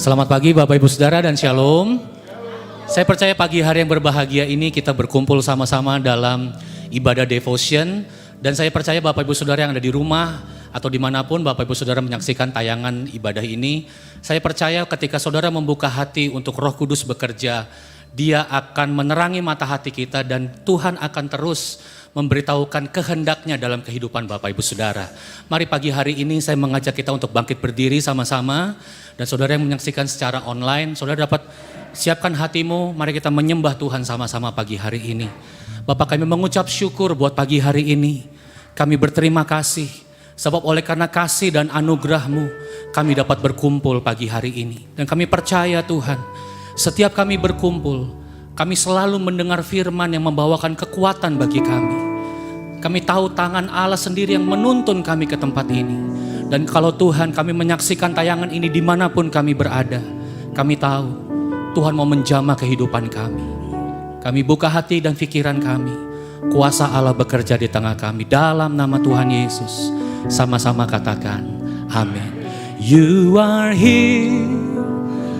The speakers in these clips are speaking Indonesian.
Selamat pagi Bapak Ibu Saudara dan Shalom. Saya percaya pagi hari yang berbahagia ini kita berkumpul sama-sama dalam ibadah devotion. Dan saya percaya Bapak Ibu Saudara yang ada di rumah atau dimanapun Bapak Ibu Saudara menyaksikan tayangan ibadah ini. Saya percaya ketika saudara membuka hati untuk Roh Kudus bekerja, Dia akan menerangi mata hati kita dan Tuhan akan terus memberitahukan kehendaknya dalam kehidupan Bapak Ibu Saudara. Mari pagi hari ini saya mengajak kita untuk bangkit berdiri sama-sama. Dan saudara yang menyaksikan secara online, saudara dapat siapkan hatimu, mari kita menyembah Tuhan sama-sama pagi hari ini. Bapak, kami mengucap syukur buat pagi hari ini. Kami berterima kasih, sebab oleh karena kasih dan anugerah-Mu, kami dapat berkumpul pagi hari ini. Dan kami percaya Tuhan, setiap kami berkumpul, kami selalu mendengar firman yang membawakan kekuatan bagi kami. Kami tahu tangan Allah sendiri yang menuntun kami ke tempat ini. Dan kalau Tuhan kami menyaksikan tayangan ini dimanapun kami berada, kami tahu Tuhan mau menjamah kehidupan kami. Kami buka hati dan pikiran kami, kuasa Allah bekerja di tengah kami. Dalam nama Tuhan Yesus, sama-sama katakan amin. You are here,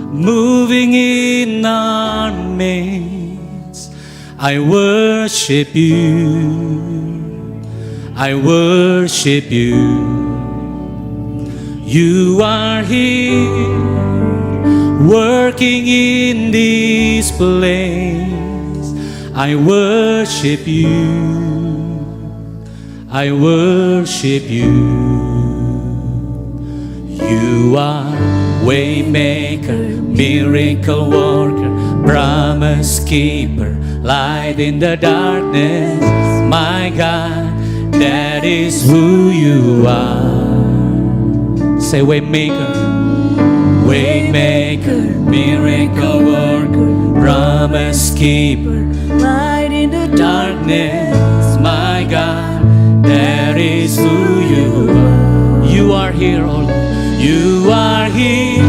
moving in our midst. I worship you, I worship you. You are here, working in this place. I worship you, I worship you. You are waymaker, miracle worker, promise keeper, light in the darkness. My God, that is who you are. Say waymaker, waymaker, miracle worker, promise keeper, light in the darkness. My God, that is who you are. You are here, oh Lord. You are here,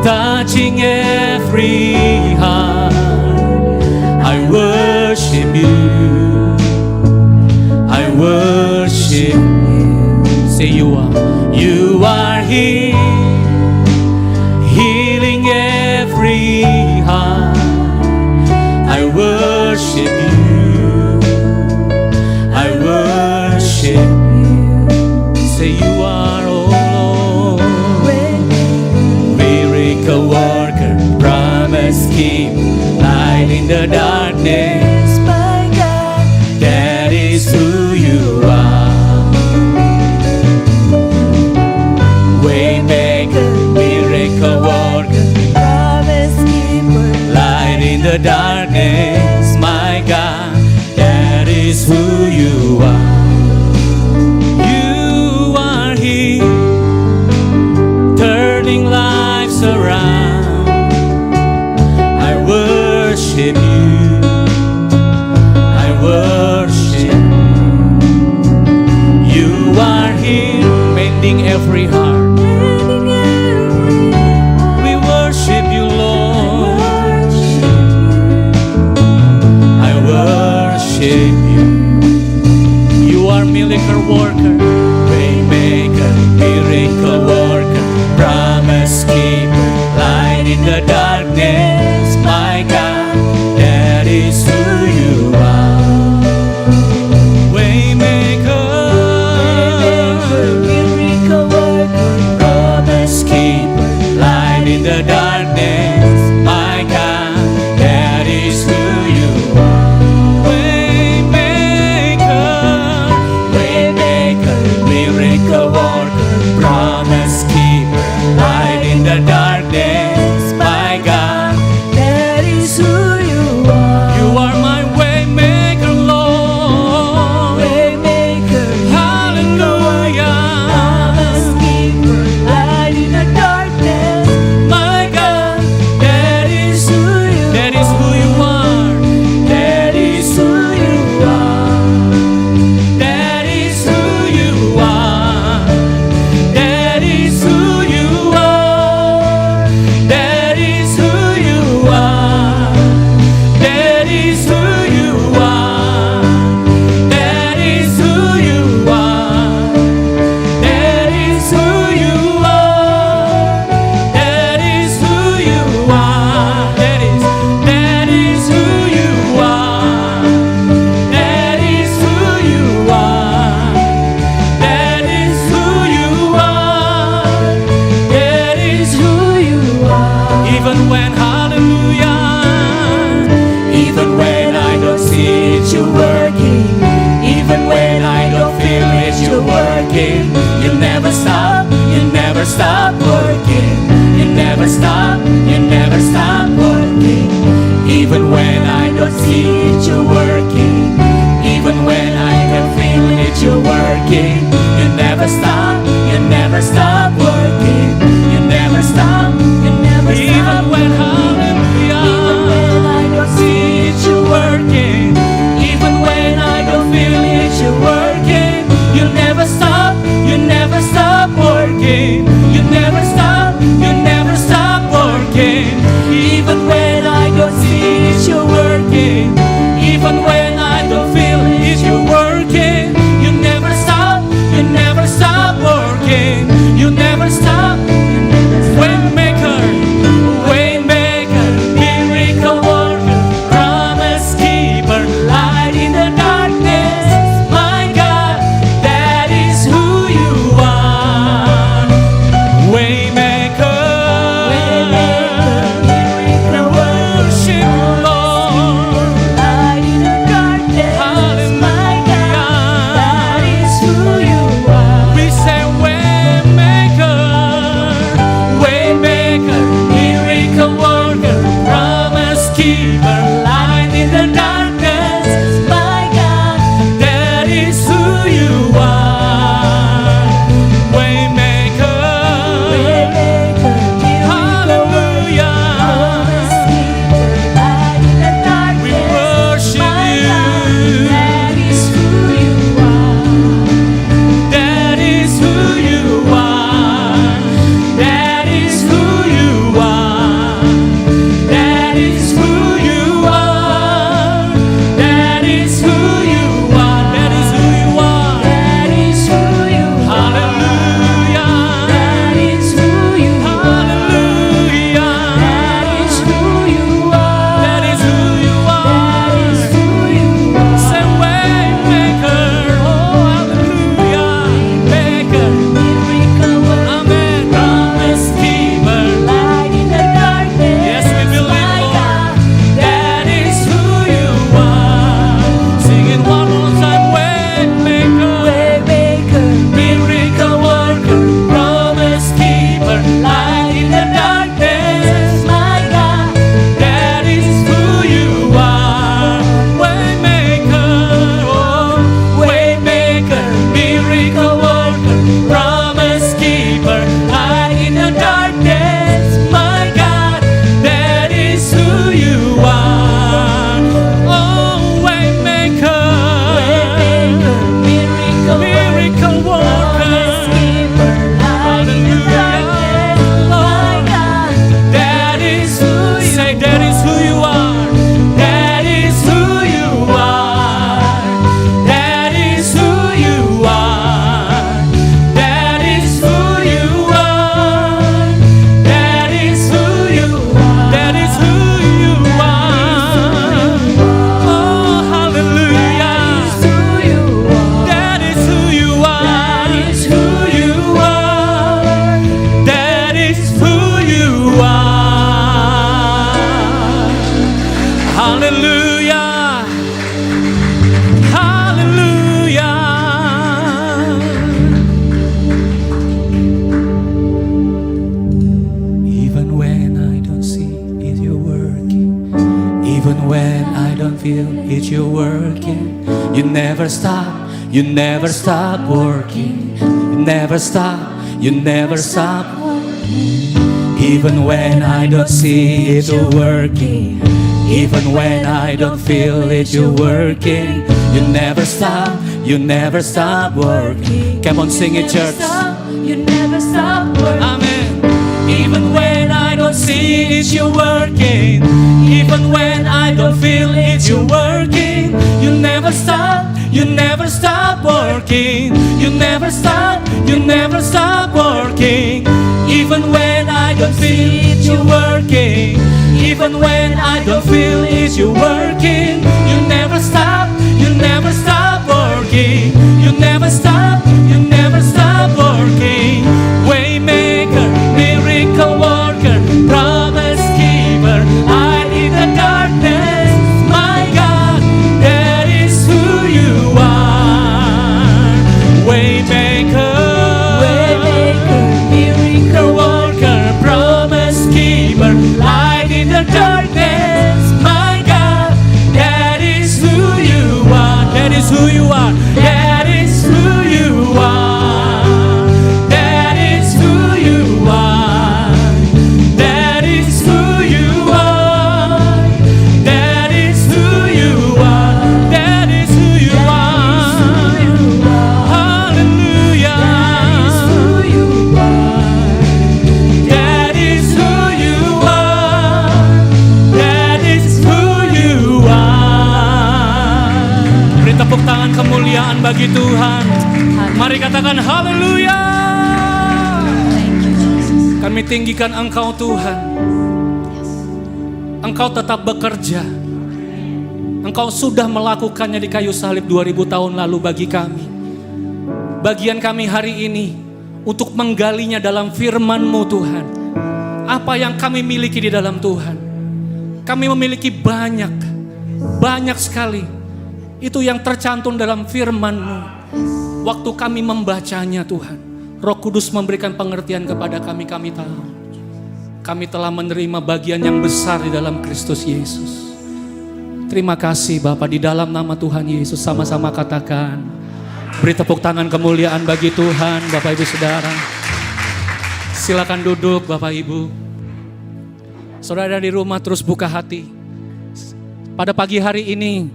touching every heart. I worship you, I worship you. Say you are here, healing every heart. I worship you, I worship you. Say you are, oh Lord, miracle worker, promise keeper, light in the darkness. My God, that is who you are. Miracle worker, promise keeper, light in the darkness. My God, that is who you are. You are here, turning lives around. I worship you, I worship you. You are here, mending every heart. You are miracle worker, waymaker, miracle worker, promise keeper, light in the darkness. My God, that is who you are. Waymaker, miracle worker, promise keeper, light in the darkness. My God, that is who you are. Miracle worker, promise keeper, light in the darkness. My God, that is who you are. You are my waymaker, Lord. Waymaker, hallelujah. Promise keeper, light in the darkness. My God, Even when, hallelujah, Even when I don't see it, you're working. Even when I don't feel it, you're working. You never stop working. You never stop working. Even when I don't see it, you're working. Even when I can feel it, you're working. You never stop working. You never stop even when, hallelujah, Even when I don't see it, you're working. Even when I don't feel it, you're working. You never stop working. You never stop working. Even when I don't see it, you're working. Even when I don't feel it, you're working. You never stop working. You never stop. Waymaker, Waymaker, miracle worker, promise keeper, light in the darkness. My God, that is who you are. Waymaker, we worship you, Lord. Light in the darkness, my God, that is who you are. We say Waymaker, Waymaker, miracle worker, promise keeper, light in the darkness. My God, That is who you are. Waymaker, Waymaker, hallelujah. promise keeper, light in the darkness. We worship My you. God, that is who you are. That is who you are. That is who you are. That is who you are. That is who you are. That is who you are. That is who you are. Hallelujah. That is who you are. Hallelujah. That is who you are. That is who you That is are. who you are. Say Waymaker. Oh, hallelujah. Maker. Miracle worker, Amen. Promise keeper. light in the darkness. Yes, we believe, My Lord. God, That is who you are. Sing it one more time. Waymaker. Waymaker, Miracle worker. Promise keeper. Light in the darkness. my God, That is who you are. Waymaker. Oh, Waymaker. Miracle worker. Promise keeper. Light in the darkness. My God. That is who you are. Oh, Waymaker. Waymaker, miracle Miracle promise worker. keeper, light in the darkness. My God, That is who you say. That is who you are. That is who you are. That is who you are. That is who you are. That is who you are. That is who you are. Oh, hallelujah. who you are. That is who you are. That is who you are. That is who you are. Hallelujah. Hallelujah. Even when I don't see it, you're working. Even when I don't feel it, you're working. You never stop working. You never stop. Even when I don't see it, you're working. Even when I don't feel it, you're working. You never stop working. Come on, sing it, church. You never stop working. Amen. Even when I don't see it, you're working. Even when I don't feel it, you're working. You never stop working. You never stop working. Even when I don't feel it, you're working. Even when I don't feel it, you're working. You never stop working. You never stop working. Waymaker, miracle worker, promise bagi Tuhan. Mari katakan haleluya. Kami tinggikan Engkau Tuhan. Engkau tetap bekerja. Engkau sudah melakukannya di kayu salib 2000 tahun lalu bagi kami. Bagian kami hari ini untuk menggalinya dalam firman-Mu Tuhan. Apa yang kami miliki di dalam Tuhan. Kami memiliki banyak sekali. Itu yang tercantum dalam firman-Mu. Waktu kami membacanya Tuhan, Roh Kudus memberikan pengertian kepada kami, kami tahu. Kami telah menerima bagian yang besar di dalam Kristus Yesus. Terima kasih Bapa, di dalam nama Tuhan Yesus sama-sama katakan. Beri tepuk tangan kemuliaan bagi Tuhan, Bapak Ibu Saudara. Silakan duduk Bapak Ibu. Saudara di rumah terus buka hati. Pada pagi hari ini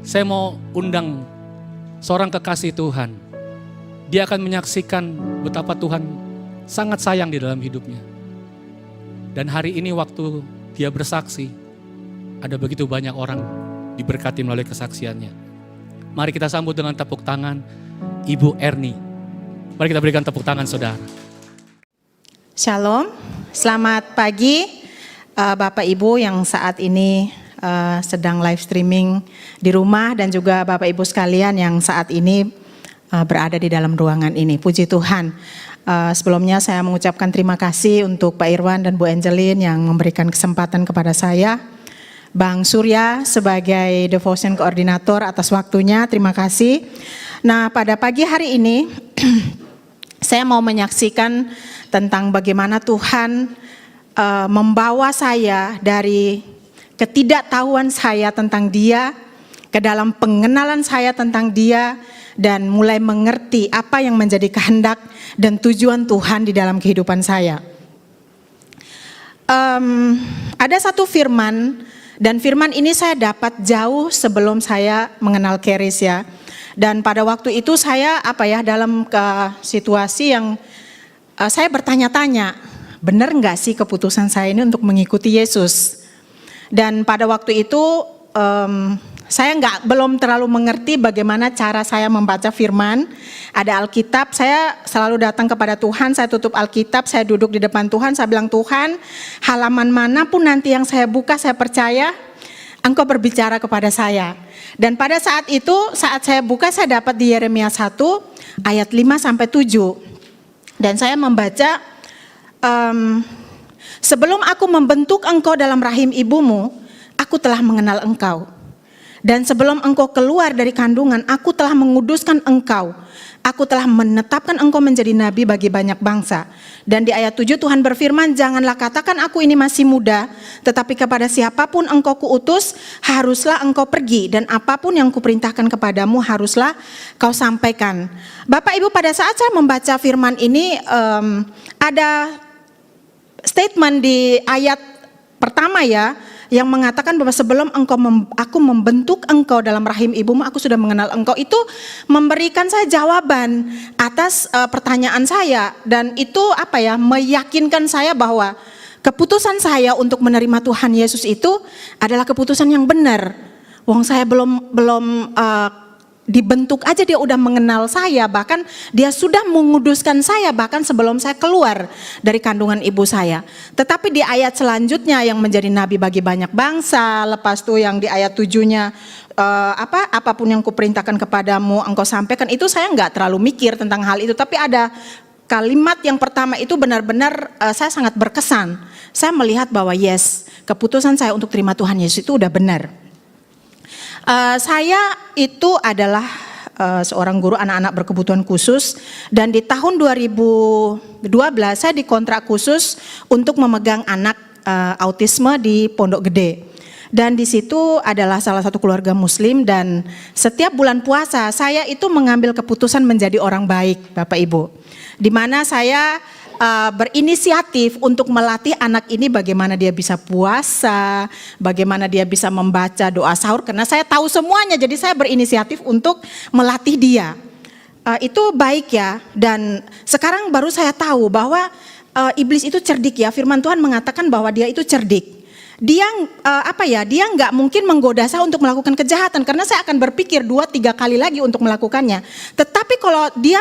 saya mau undang seorang kekasih Tuhan. Dia akan menyaksikan betapa Tuhan sangat sayang di dalam hidupnya. Dan hari ini waktu dia bersaksi, ada begitu banyak orang diberkati melalui kesaksiannya. Mari kita sambut dengan tepuk tangan Ibu Erni. Mari kita berikan tepuk tangan saudara. Shalom, selamat pagi Bapak Ibu yang saat ini sedang live streaming di rumah dan juga Bapak Ibu sekalian yang saat ini berada di dalam ruangan ini. Puji Tuhan. Sebelumnya saya mengucapkan terima kasih untuk Pak Irwan dan Bu Angelin yang memberikan kesempatan kepada saya. Bang Surya sebagai Devotion Koordinator atas waktunya, terima kasih. Nah, pada pagi hari ini saya mau menyaksikan tentang bagaimana Tuhan membawa saya dari ketidaktahuan saya tentang Dia ke dalam pengenalan saya tentang Dia dan mulai mengerti apa yang menjadi kehendak dan tujuan Tuhan di dalam kehidupan saya. Ada satu firman, dan firman ini saya dapat jauh sebelum saya mengenal Keris ya. Dan pada waktu itu saya dalam situasi yang saya bertanya-tanya, benar nggak sih keputusan saya ini untuk mengikuti Yesus? Dan pada waktu itu saya belum terlalu mengerti bagaimana cara saya membaca firman. Ada Alkitab, saya selalu datang kepada Tuhan, saya tutup Alkitab, saya duduk di depan Tuhan, saya bilang Tuhan, halaman manapun nanti yang saya buka, saya percaya Engkau berbicara kepada saya. Dan pada saat itu, saat saya buka, saya dapat di Yeremia 1 ayat 5-7. Dan saya membaca, sebelum aku membentuk engkau dalam rahim ibumu, aku telah mengenal engkau. Dan sebelum engkau keluar dari kandungan, aku telah menguduskan engkau. Aku telah menetapkan engkau menjadi nabi bagi banyak bangsa. Dan di ayat 7 Tuhan berfirman, janganlah katakan aku ini masih muda, tetapi kepada siapapun engkau kuutus, haruslah engkau pergi. Dan apapun yang kuperintahkan kepadamu, haruslah kau sampaikan. Bapak Ibu, pada saat saya membaca firman ini, ada statement di ayat pertama ya, yang mengatakan bahwa sebelum aku membentuk engkau dalam rahim ibumu, aku sudah mengenal engkau. Itu memberikan saya jawaban atas pertanyaan saya, dan itu meyakinkan saya bahwa keputusan saya untuk menerima Tuhan Yesus itu adalah keputusan yang benar. Wong saya belum dibentuk aja dia udah mengenal saya, bahkan dia sudah menguduskan saya bahkan sebelum saya keluar dari kandungan ibu saya. Tetapi di ayat selanjutnya yang menjadi nabi bagi banyak bangsa, lepas itu yang di ayat 7-nya apapun yang kuperintahkan kepadamu engkau sampaikan, itu saya nggak terlalu mikir tentang hal itu. Tapi ada kalimat yang pertama itu benar-benar saya sangat berkesan. Saya melihat bahwa yes, keputusan saya untuk terima Tuhan Yesus itu udah benar. Saya itu adalah seorang guru anak-anak berkebutuhan khusus, dan di tahun 2012 saya dikontrak khusus untuk memegang anak autisme di Pondok Gede. Dan di situ adalah salah satu keluarga muslim, dan setiap bulan puasa saya itu mengambil keputusan menjadi orang baik, Bapak Ibu. Di mana saya berinisiatif untuk melatih anak ini bagaimana dia bisa puasa, bagaimana dia bisa membaca doa sahur, karena saya tahu semuanya, jadi saya berinisiatif untuk melatih dia. Itu baik ya, dan sekarang baru saya tahu bahwa iblis itu cerdik ya, firman Tuhan mengatakan bahwa dia itu cerdik. dia dia nggak mungkin menggoda saya untuk melakukan kejahatan karena saya akan berpikir 2-3 kali lagi untuk melakukannya. Tetapi kalau dia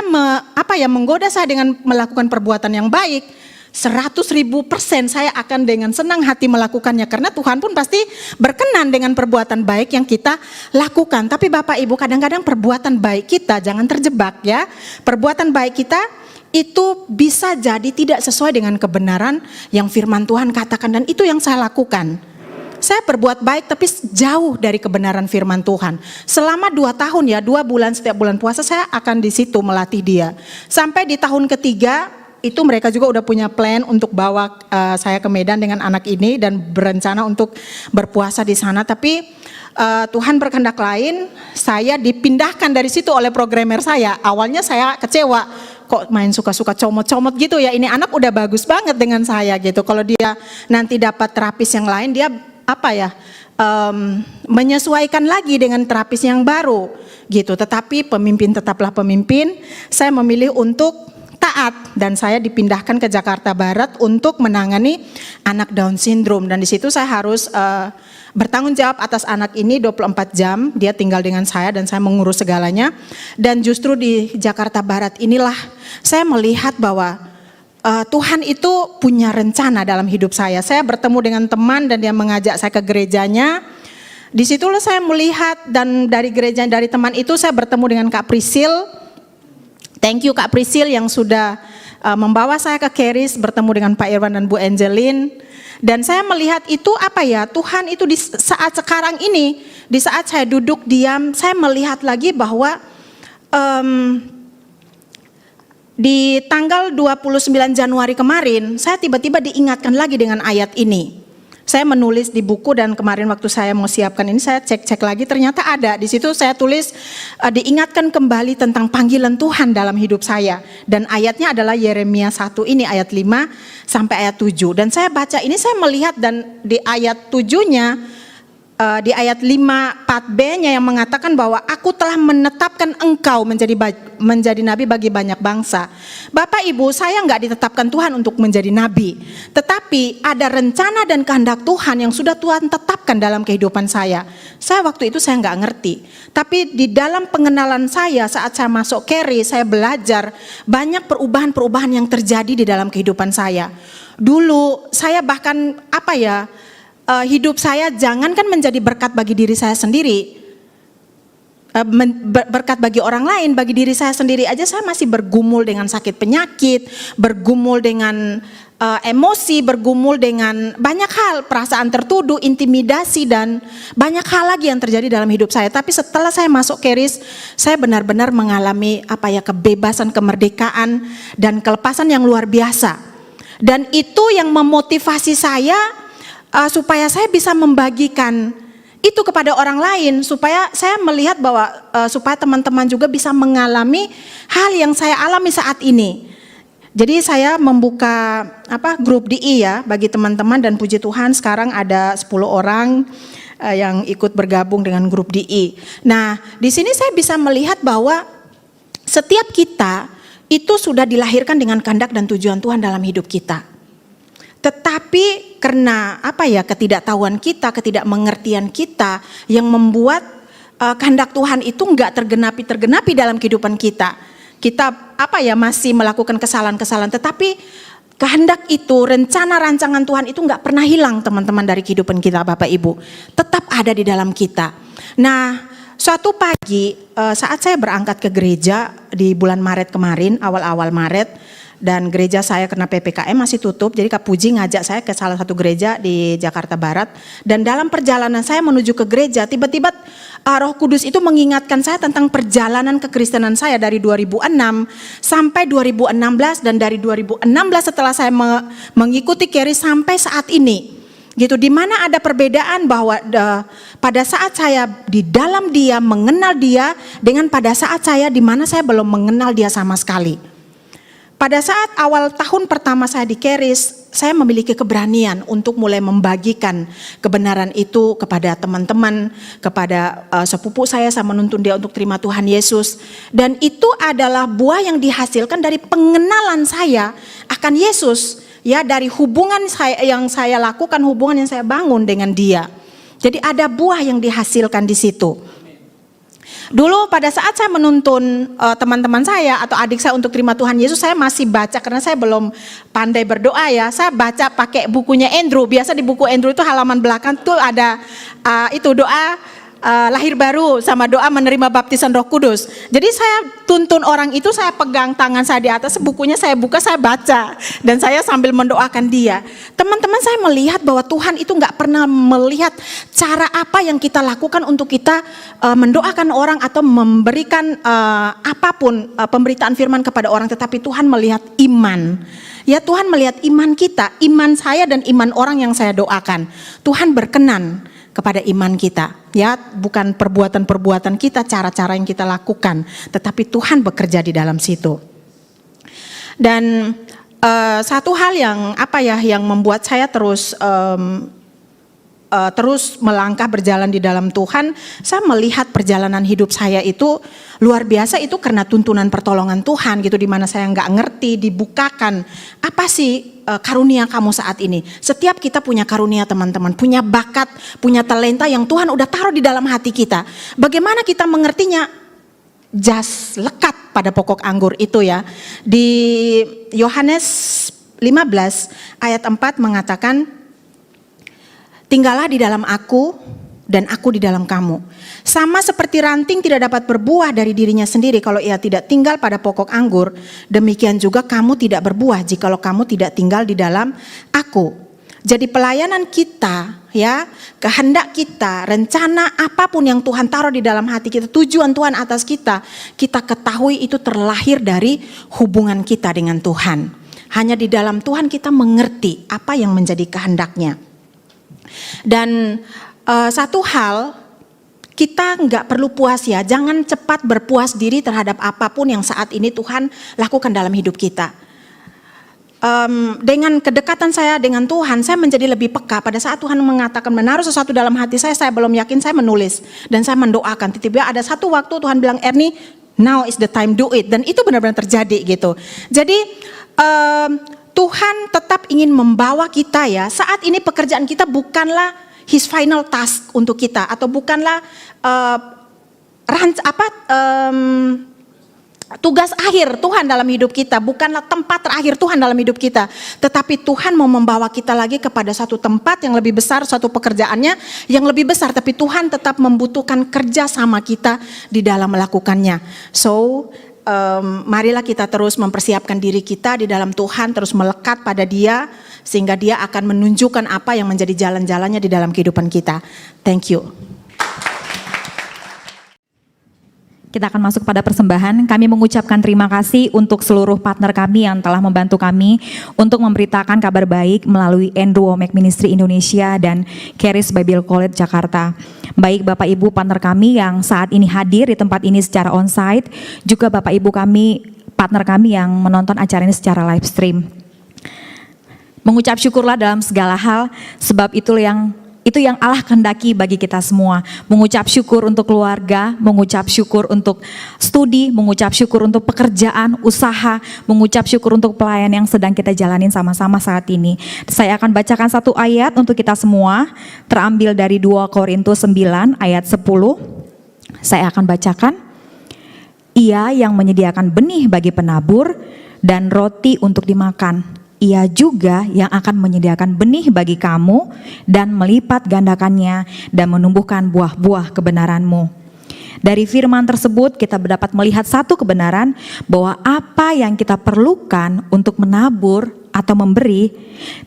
menggoda saya dengan melakukan perbuatan yang baik, 100.000% saya akan dengan senang hati melakukannya karena Tuhan pun pasti berkenan dengan perbuatan baik yang kita lakukan. Tapi Bapak Ibu, kadang-kadang perbuatan baik kita jangan terjebak ya. Perbuatan baik kita itu bisa jadi tidak sesuai dengan kebenaran yang firman Tuhan katakan, dan itu yang saya lakukan. Saya berbuat baik tapi jauh dari kebenaran firman Tuhan. Selama 2 tahun ya, 2 bulan setiap bulan puasa saya akan di situ melatih dia. Sampai di tahun ketiga itu mereka juga udah punya plan untuk bawa saya ke Medan dengan anak ini dan berencana untuk berpuasa di sana. Tapi Tuhan berkehendak lain, saya dipindahkan dari situ oleh programmer saya. Awalnya saya kecewa, kok main suka-suka comot-comot gitu ya, ini anak udah bagus banget dengan saya gitu. Kalau dia nanti dapat terapis yang lain, dia menyesuaikan lagi dengan terapis yang baru gitu. Tetapi pemimpin tetaplah pemimpin, saya memilih untuk taat dan saya dipindahkan ke Jakarta Barat untuk menangani anak Down syndrome, dan di situ saya harus bertanggung jawab atas anak ini 24 jam, dia tinggal dengan saya dan saya mengurus segalanya. Dan justru di Jakarta Barat inilah saya melihat bahwa Tuhan itu punya rencana dalam hidup saya. Saya bertemu dengan teman dan dia mengajak saya ke gerejanya. Di situlah saya melihat, dan dari gereja, dari teman itu saya bertemu dengan Kak Prisil. Thank you Kak Prisil yang sudah membawa saya ke Keris, bertemu dengan Pak Irwan dan Bu Angelin. Dan saya melihat itu Tuhan itu di saat sekarang ini, di saat saya duduk diam, saya melihat lagi bahwa di tanggal 29 Januari kemarin, saya tiba-tiba diingatkan lagi dengan ayat ini. Saya menulis di buku dan kemarin waktu saya mau siapkan ini saya cek-cek lagi, ternyata ada. Di situ saya tulis diingatkan kembali tentang panggilan Tuhan dalam hidup saya. Dan ayatnya adalah Yeremia 1 ini ayat 5 sampai ayat 7. Dan saya baca ini, saya melihat, dan di ayat 7-nya, di ayat 5-4b-nya yang mengatakan bahwa aku telah menetapkan engkau menjadi nabi bagi banyak bangsa. Bapak Ibu, saya enggak ditetapkan Tuhan untuk menjadi nabi, tetapi ada rencana dan kehendak Tuhan yang sudah Tuhan tetapkan dalam kehidupan saya. Saya waktu itu saya enggak ngerti, tapi di dalam pengenalan saya saat saya masuk Keris, saya belajar banyak perubahan-perubahan yang terjadi di dalam kehidupan saya. Dulu saya bahkan hidup saya jangankan menjadi berkat bagi diri saya sendiri, berkat bagi orang lain, bagi diri saya sendiri aja saya masih bergumul dengan sakit penyakit, bergumul dengan emosi, bergumul dengan banyak hal, perasaan tertuduh, intimidasi, dan banyak hal lagi yang terjadi dalam hidup saya. Tapi setelah saya masuk Keris, saya benar-benar mengalami kebebasan, kemerdekaan, dan kelepasan yang luar biasa. Dan itu yang memotivasi saya supaya saya bisa membagikan itu kepada orang lain, supaya saya melihat bahwa supaya teman-teman juga bisa mengalami hal yang saya alami saat ini. Jadi saya membuka grup DI ya bagi teman-teman, dan puji Tuhan sekarang ada 10 orang yang ikut bergabung dengan grup DI. Nah, di sini saya bisa melihat bahwa setiap kita itu sudah dilahirkan dengan kehendak dan tujuan Tuhan dalam hidup kita. Tetapi karena ketidaktahuan kita, ketidakmengertian kita yang membuat kehendak Tuhan itu enggak tergenapi dalam kehidupan kita. Kita masih melakukan kesalahan-kesalahan, tetapi kehendak itu, rencana rancangan Tuhan itu enggak pernah hilang teman-teman dari kehidupan kita Bapak Ibu. Tetap ada di dalam kita. Nah, suatu pagi saat saya berangkat ke gereja di bulan Maret kemarin, awal-awal Maret, dan gereja saya karena PPKM masih tutup, jadi Kak Puji ngajak saya ke salah satu gereja di Jakarta Barat. Dan dalam perjalanan saya menuju ke gereja, tiba-tiba Roh Kudus itu mengingatkan saya tentang perjalanan kekristenan saya dari 2006 sampai 2016, dan dari 2016 setelah saya mengikuti Keris sampai saat ini. Gitu, di mana ada perbedaan bahwa pada saat saya di dalam dia, mengenal dia, dengan pada saat saya di mana saya belum mengenal dia sama sekali. Pada saat awal tahun pertama saya di Keris, saya memiliki keberanian untuk mulai membagikan kebenaran itu kepada teman-teman, kepada sepupu saya menuntun dia untuk terima Tuhan Yesus. Dan itu adalah buah yang dihasilkan dari pengenalan saya akan Yesus. Ya, dari hubungan yang saya lakukan, hubungan yang saya bangun dengan dia. Jadi ada buah yang dihasilkan di situ. Dulu pada saat saya menuntun teman-teman saya atau adik saya untuk terima Tuhan Yesus, saya masih baca karena saya belum pandai berdoa ya. Saya baca pakai bukunya Andrew. Biasa di buku Andrew itu halaman belakang tuh ada itu doa lahir baru sama doa menerima baptisan Roh Kudus. Jadi saya tuntun orang itu, saya pegang tangan saya di atas, bukunya saya buka, saya baca dan saya sambil mendoakan dia. Teman-teman, saya melihat bahwa Tuhan itu nggak pernah melihat cara apa yang kita lakukan untuk kita mendoakan orang atau memberikan apapun pemberitaan firman kepada orang, tetapi Tuhan melihat iman. Ya, Tuhan melihat iman kita, iman saya dan iman orang yang saya doakan. Tuhan berkenan kepada iman kita, ya, bukan perbuatan-perbuatan kita, cara-cara yang kita lakukan, tetapi Tuhan bekerja di dalam situ. Dan satu hal yang membuat saya terus melangkah berjalan di dalam Tuhan, saya melihat perjalanan hidup saya itu luar biasa, itu karena tuntunan pertolongan Tuhan gitu, di mana saya nggak ngerti, dibukakan apa sih karunia kamu saat ini. Setiap kita punya karunia, teman-teman, punya bakat, punya talenta yang Tuhan udah taruh di dalam hati kita. Bagaimana kita mengertinya? Jas lekat pada pokok anggur itu ya. Di Yohanes 15 ayat 4 mengatakan, tinggallah di dalam aku dan aku di dalam kamu. Sama seperti ranting tidak dapat berbuah dari dirinya sendiri kalau ia tidak tinggal pada pokok anggur, demikian juga kamu tidak berbuah jikalau kamu tidak tinggal di dalam aku. Jadi pelayanan kita, ya, kehendak kita, rencana apapun yang Tuhan taruh di dalam hati kita, tujuan Tuhan atas kita, kita ketahui itu terlahir dari hubungan kita dengan Tuhan. Hanya di dalam Tuhan kita mengerti apa yang menjadi kehendaknya. Dan satu hal, kita nggak perlu puas ya, jangan cepat berpuas diri terhadap apapun yang saat ini Tuhan lakukan dalam hidup kita. Dengan kedekatan saya dengan Tuhan, saya menjadi lebih peka. Pada saat Tuhan mengatakan menaruh sesuatu dalam hati saya belum yakin, saya menulis dan saya mendoakan. Tiba-tiba ada satu waktu Tuhan bilang, Ernie, now is the time, do it. Dan itu benar-benar terjadi gitu. Jadi Tuhan tetap ingin membawa kita ya. Saat ini pekerjaan kita bukanlah His final task untuk kita, atau bukanlah tugas akhir Tuhan dalam hidup kita, bukanlah tempat terakhir Tuhan dalam hidup kita, tetapi Tuhan mau membawa kita lagi kepada satu tempat yang lebih besar, satu pekerjaannya yang lebih besar, tapi Tuhan tetap membutuhkan kerja sama kita di dalam melakukannya. So marilah kita terus mempersiapkan diri kita di dalam Tuhan, terus melekat pada Dia, sehingga Dia akan menunjukkan apa yang menjadi jalan-jalannya di dalam kehidupan kita. Thank you. Kita akan masuk pada persembahan. Kami mengucapkan terima kasih untuk seluruh partner kami yang telah membantu kami untuk memberitakan kabar baik melalui Andrew Wommack Ministry Indonesia dan Charis Bible College Jakarta. Baik Bapak Ibu partner kami yang saat ini hadir di tempat ini secara onsite, juga Bapak Ibu kami, partner kami yang menonton acara ini secara live stream. Mengucap syukurlah dalam segala hal, sebab itu yang Allah kehendaki bagi kita semua. Mengucap syukur untuk keluarga, mengucap syukur untuk studi, mengucap syukur untuk pekerjaan, usaha, mengucap syukur untuk pelayan yang sedang kita jalanin sama-sama saat ini. Saya akan bacakan satu ayat untuk kita semua, terambil dari 2 Korintus 9 ayat 10. Saya akan bacakan. Ia yang menyediakan benih bagi penabur dan roti untuk dimakan. Ia juga yang akan menyediakan benih bagi kamu dan melipat gandakannya dan menumbuhkan buah-buah kebenaranmu. Dari firman tersebut kita dapat melihat satu kebenaran, bahwa apa yang kita perlukan untuk menabur atau memberi,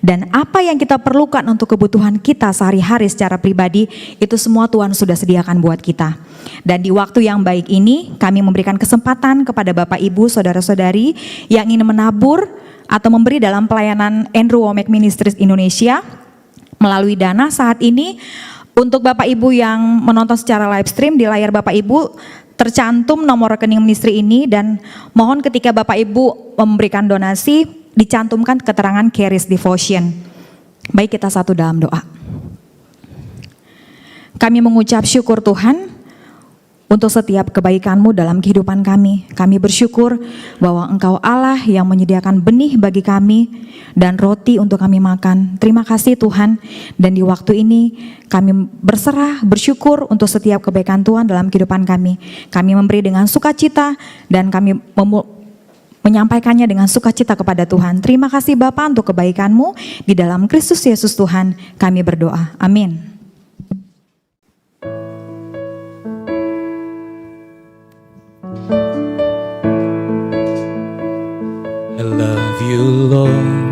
dan apa yang kita perlukan untuk kebutuhan kita sehari-hari secara pribadi, itu semua Tuhan sudah sediakan buat kita. Dan di waktu yang baik ini kami memberikan kesempatan kepada Bapak Ibu, Saudara-saudari yang ingin menabur atau memberi dalam pelayanan Andrew Wommack Ministries Indonesia melalui dana saat ini. Untuk Bapak Ibu yang menonton secara live stream, di layar Bapak Ibu tercantum nomor rekening ministry ini, dan mohon ketika Bapak Ibu memberikan donasi dicantumkan keterangan Charis Devotion. Baik, kita satu dalam doa. Kami mengucap syukur Tuhan untuk setiap kebaikan-Mu dalam kehidupan kami. Kami bersyukur bahwa Engkau Allah yang menyediakan benih bagi kami dan roti untuk kami makan. Terima kasih Tuhan, dan di waktu ini kami berserah, bersyukur untuk setiap kebaikan Tuhan dalam kehidupan kami. Kami memberi dengan sukacita dan kami menyampaikannya dengan sukacita kepada Tuhan. Terima kasih Bapa untuk kebaikan-Mu, di dalam Kristus Yesus Tuhan kami berdoa. Amin. I love you, Lord.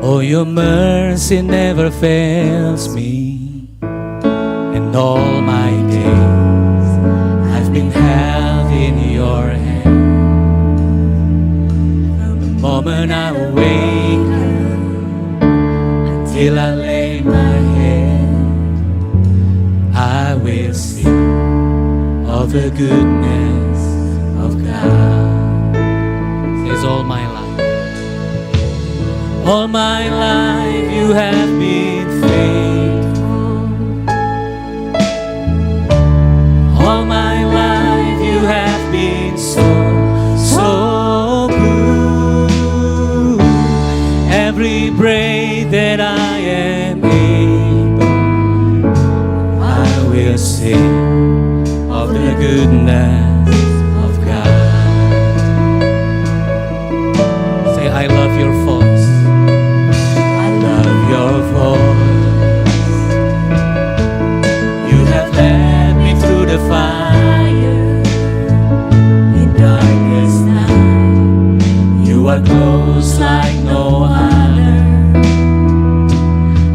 Oh, your mercy never fails me. And all my days I've been held in your hand. From the moment I wake until I lay my head, I will sing of the goodness of God. Says all my life. All my life you have been faithful. All my life you have been so, so good. Every breath that I am able, I will sing of the goodness of God. Say, I love your voice. I love your voice. You have led me through the fire in darkest night. You are close like no other.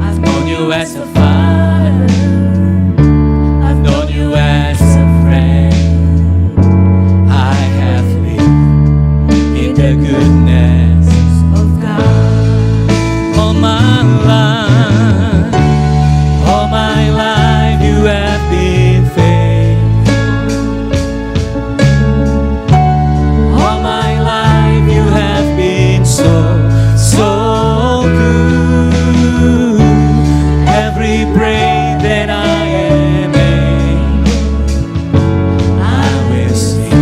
I've known you as a father. I've known you as a friend. I have lived in the goodness of God. All my life, all my life you have been faithful. All my life you have been so, so good. Every breath that I am able, I will sing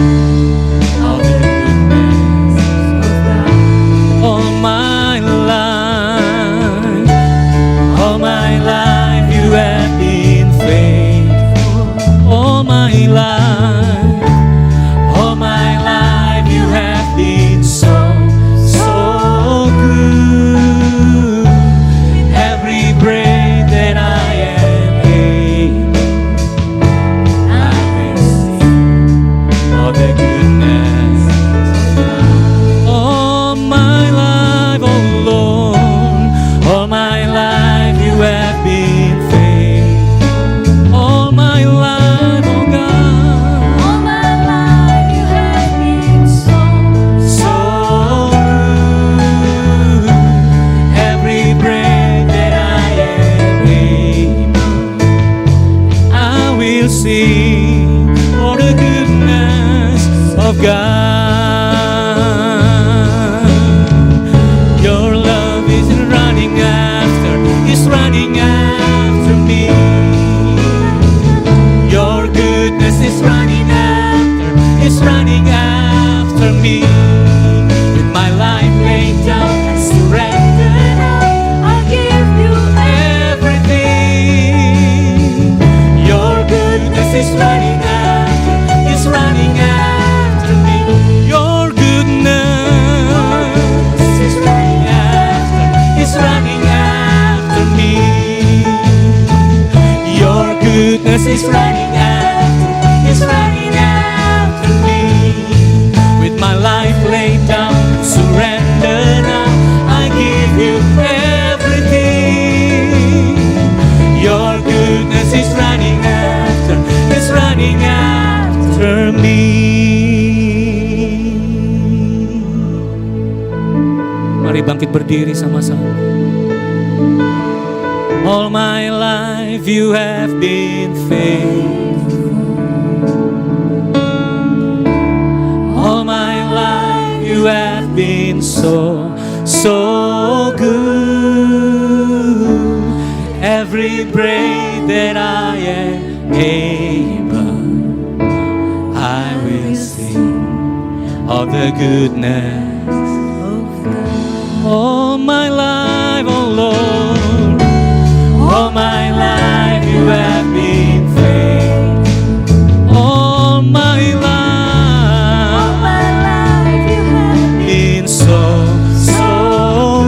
of the goodness of God. All my life you have been faithful. All my life you have been so, so good. Every breath that I am able, I will sing of the goodness of God. All my life, oh Lord, all my life you have been faithful. All my life, oh God, All my life you have been so, so good. Every breath that I am able, I will sing for the goodness of God. Your love is running after me. Your goodness is running after me. With my life laid down, I surrender now. I give you Everything. Your goodness is running after me. Your goodness is running after me. Your goodness is running after me. With my life laid down, surrender now. I give you everything. Your goodness is running after me. Mari bangkit berdiri sama-sama. All my life you have been faithful. All my life you have been so, so good. Every breath that I am able, I will sing of the goodness all my life, oh Lord. All my life you have been faithful. All my life you have been so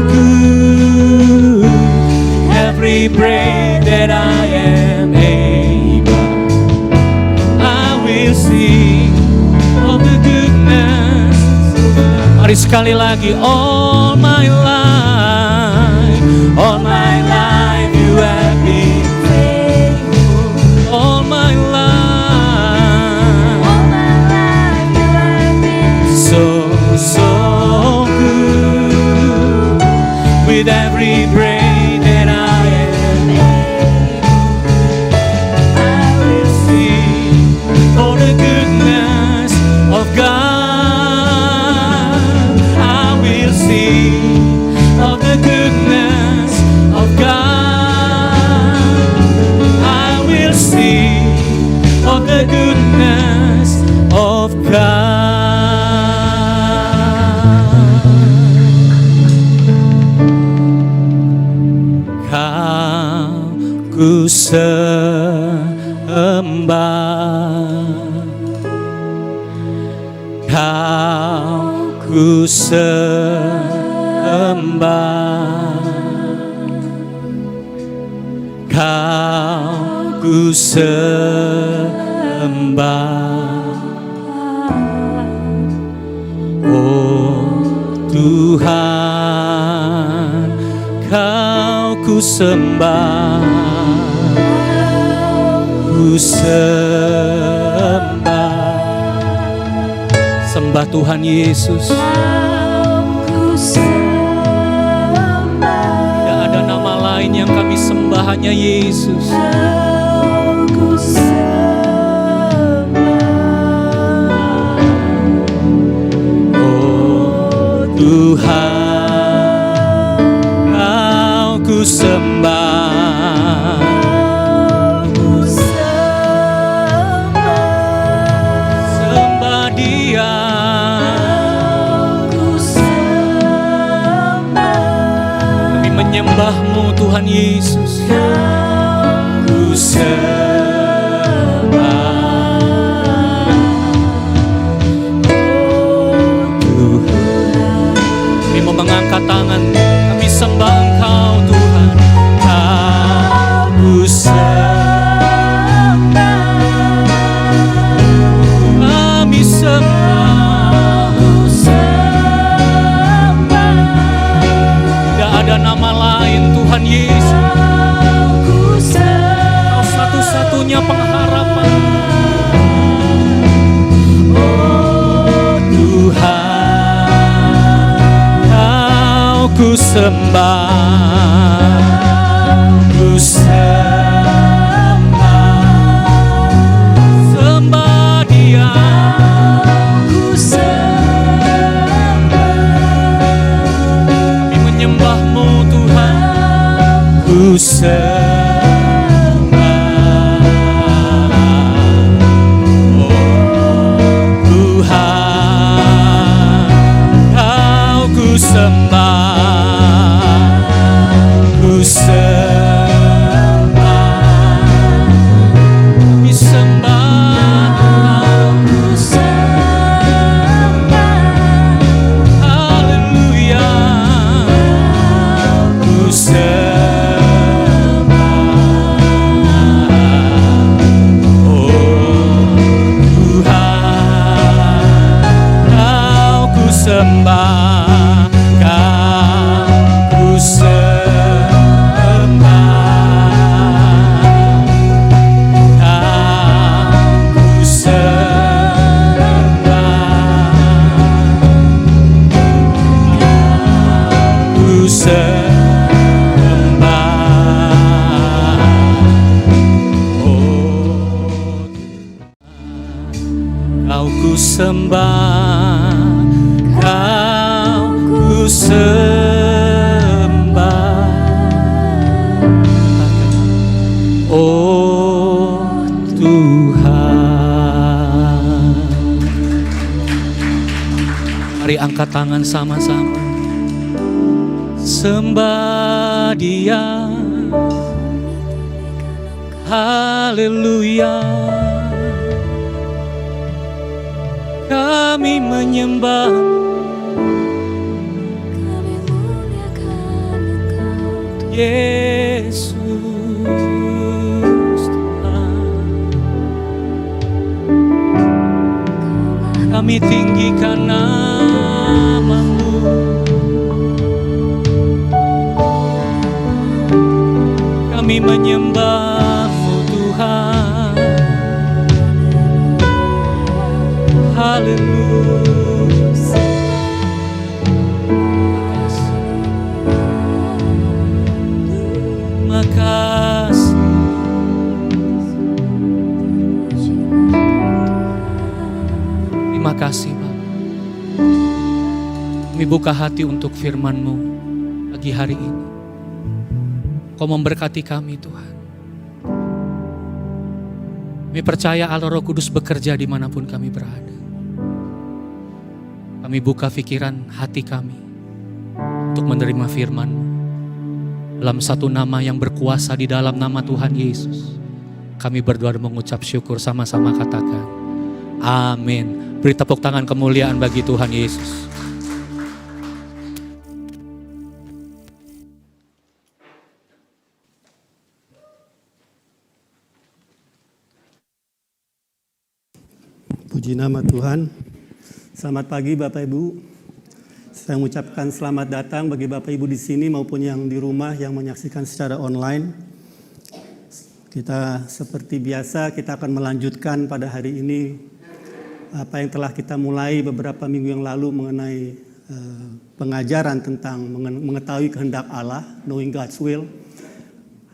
good. Every breath that I am able, I will sing of the goodness. Mari sekali lagi, all my life you have been faithful. All my life you have been so good. With every breath that I am able, I will sing for the goodness of God. I will sing of the goodness of God. I will sing of the goodness of God. Kau ku sembah, Kau ku sembah, Kau ku sembah, oh Tuhan, Kau ku sembah, ku sembah. Sembah Tuhan Yesus. Tidak ada nama lain yang kami sembah, hanya Yesus. Oh Tuhan, Kau ku sembah, sembah Dia. Kami menyembah-Mu Tuhan Yesus. Ku sembah, oh Tuhan. Kami mau mengangkat tangan, kami sembah Engkau Tuhan. Ku sembah, kami sembah, tidak ada nama lain Tuhan Yesus. Kau satu-satunya pengharapan. Oh Tuhan, Kau ku sembah, ku sembah, sembah Dia. Ku sembah, kami menyembah-Mu Tuhan. Ku sembah, oh Tuhan, Kau ku sembah, ku sembah, kami sembah, ku sembah, haleluya, ku sembah, oh Tuhan, Kau ku sembah, Kau ku sembah, Kau ku sembah, ku sembah, oh Kau ku sembah, Kau ku sembah, oh Mari angkat tangan sama-sama. Sembah Dia. Haleluya. Kami menyembah Yesus Tuhan. Kami tinggikan nama-Mu. Kami menyembah-Mu Tuhan. Haleluya. Makasih. Terima kasih Bapak. Kami buka hati untuk firman-Mu pagi hari ini. Kau memberkati kami Tuhan. Kami percaya Allah Roh Kudus bekerja dimanapun kami berada. Kami buka pikiran hati kami untuk menerima firman-Mu. Dalam satu nama yang berkuasa di dalam nama Tuhan Yesus. Kami berdoa dan mengucap syukur, sama-sama katakan amin. Beri tepuk tangan kemuliaan bagi Tuhan Yesus. Puji nama Tuhan. Selamat pagi Bapak Ibu. Saya mengucapkan selamat datang bagi Bapak Ibu di sini maupun yang di rumah yang menyaksikan secara online. Kita seperti biasa kita akan melanjutkan pada hari ini apa yang telah kita mulai beberapa minggu yang lalu mengenai pengajaran tentang mengetahui kehendak Allah, knowing God's will.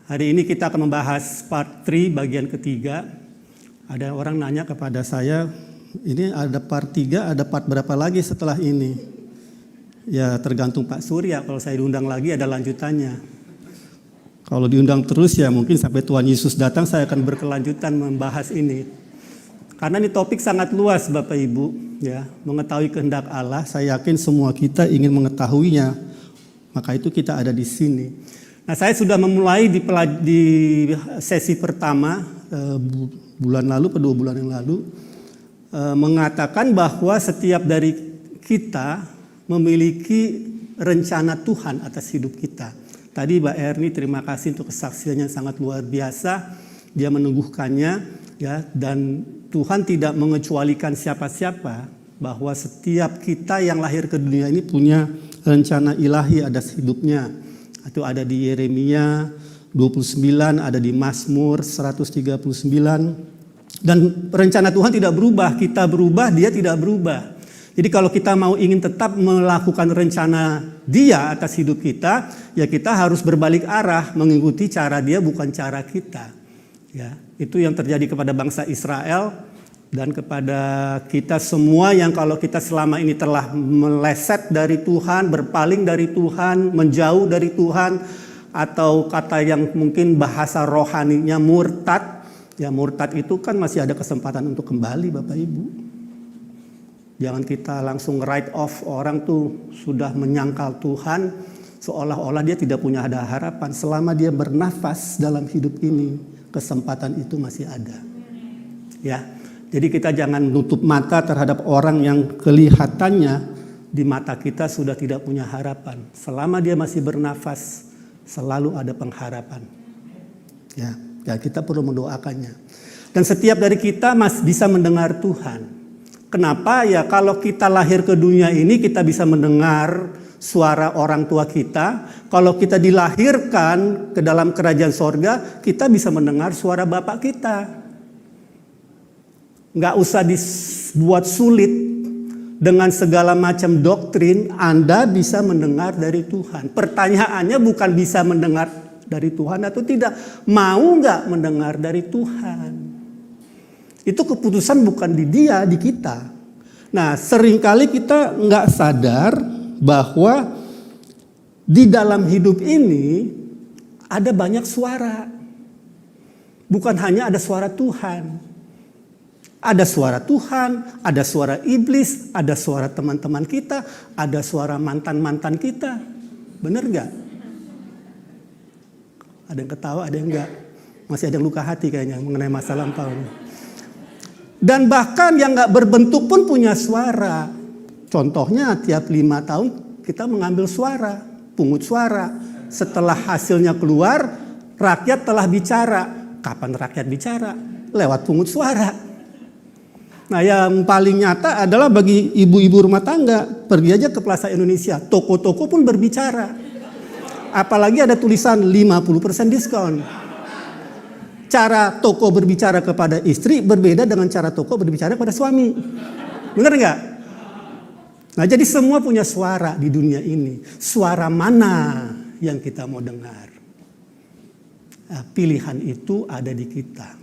Hari ini kita akan membahas part 3 bagian ketiga. Ada orang nanya kepada saya, ini ada part 3, ada part berapa lagi setelah ini? Ya tergantung Pak Surya, kalau saya diundang lagi ada lanjutannya. Kalau diundang terus ya mungkin sampai Tuhan Yesus datang saya akan berkelanjutan membahas ini. Karena ini topik sangat luas Bapak Ibu, ya, mengetahui kehendak Allah. Saya yakin semua kita ingin mengetahuinya. Maka itu kita ada di sini. Nah, saya sudah memulai di sesi pertama bulan lalu, 2 bulan yang lalu, mengatakan bahwa setiap dari kita memiliki rencana Tuhan atas hidup kita. Tadi Mbak Erni terima kasih untuk kesaksiannya yang sangat luar biasa. Dia meneguhkannya, ya, dan Tuhan tidak mengecualikan siapa-siapa, bahwa setiap kita yang lahir ke dunia ini punya rencana ilahi atas hidupnya. Itu ada di Yeremia 29, ada di Mazmur 139. Dan rencana Tuhan tidak berubah, kita berubah, Dia tidak berubah. Jadi kalau kita mau ingin tetap melakukan rencana Dia atas hidup kita, ya kita harus berbalik arah, mengikuti cara Dia bukan cara kita. Ya, itu yang terjadi kepada bangsa Israel dan kepada kita semua yang kalau kita selama ini telah meleset dari Tuhan, berpaling dari Tuhan, menjauh dari Tuhan, atau kata yang mungkin bahasa rohaninya murtad. Ya murtad itu kan masih ada kesempatan untuk kembali Bapak Ibu. Jangan kita langsung write off orang tuh sudah menyangkal Tuhan seolah-olah dia tidak punya ada harapan. Selama dia bernafas dalam hidup ini, kesempatan itu masih ada. Ya, jadi kita jangan nutup mata terhadap orang yang kelihatannya di mata kita sudah tidak punya harapan. Selama dia masih bernafas, selalu ada pengharapan. Ya, kita perlu mendoakannya. Dan setiap dari kita bisa mendengar Tuhan. Kenapa? Ya kalau kita lahir ke dunia ini kita bisa mendengar suara orang tua kita. Kalau kita dilahirkan ke dalam kerajaan sorga, kita bisa mendengar suara Bapak kita. Nggak usah dibuat sulit dengan segala macam doktrin, Anda bisa mendengar dari Tuhan. Pertanyaannya bukan bisa mendengar dari Tuhan atau tidak, mau nggak mendengar dari Tuhan. Itu keputusan bukan di dia, di kita. Nah, seringkali kita nggak sadar bahwa di dalam hidup ini ada banyak suara. Bukan hanya ada suara Tuhan. Ada suara Tuhan, ada suara iblis, ada suara teman-teman kita, ada suara mantan-mantan kita. Benar nggak? Ada yang ketawa, ada yang enggak. Masih ada yang luka hati kayaknya mengenai masa lampau. Dan bahkan yang nggak berbentuk pun punya suara. Contohnya tiap 5 tahun kita mengambil suara, pungut suara. Setelah hasilnya keluar, rakyat telah bicara. Kapan rakyat bicara? Lewat pungut suara. Nah, yang paling nyata adalah bagi ibu-ibu rumah tangga. Pergi aja ke Plaza Indonesia, toko-toko pun berbicara. Apalagi ada tulisan 50% diskon. Cara toko berbicara kepada istri berbeda dengan cara toko berbicara kepada suami. Benar nggak? Nah, jadi semua punya suara di dunia ini. Suara mana yang kita mau dengar? Nah, pilihan itu ada di kita,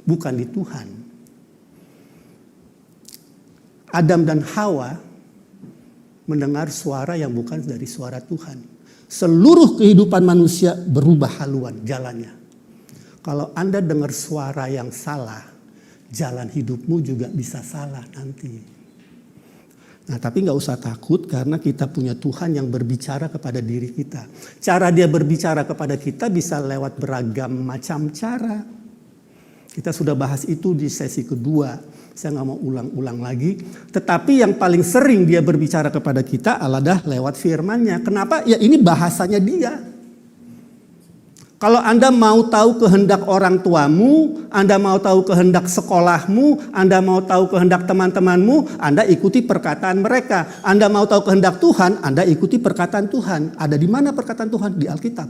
bukan di Tuhan. Adam dan Hawa mendengar suara yang bukan dari suara Tuhan. Seluruh kehidupan manusia berubah haluan jalannya. Kalau Anda dengar suara yang salah, jalan hidupmu juga bisa salah nanti. Nah, tapi nggak usah takut karena kita punya Tuhan yang berbicara kepada diri kita. Cara dia berbicara kepada kita bisa lewat beragam macam cara. Kita sudah bahas itu di sesi kedua. Saya nggak mau ulang-ulang lagi. Tetapi yang paling sering dia berbicara kepada kita adalah lewat firman-Nya. Kenapa? Ya ini bahasanya dia. Kalau Anda mau tahu kehendak orang tuamu, Anda mau tahu kehendak sekolahmu, Anda mau tahu kehendak teman-temanmu, Anda ikuti perkataan mereka. Anda mau tahu kehendak Tuhan, Anda ikuti perkataan Tuhan. Ada di mana perkataan Tuhan? Di Alkitab.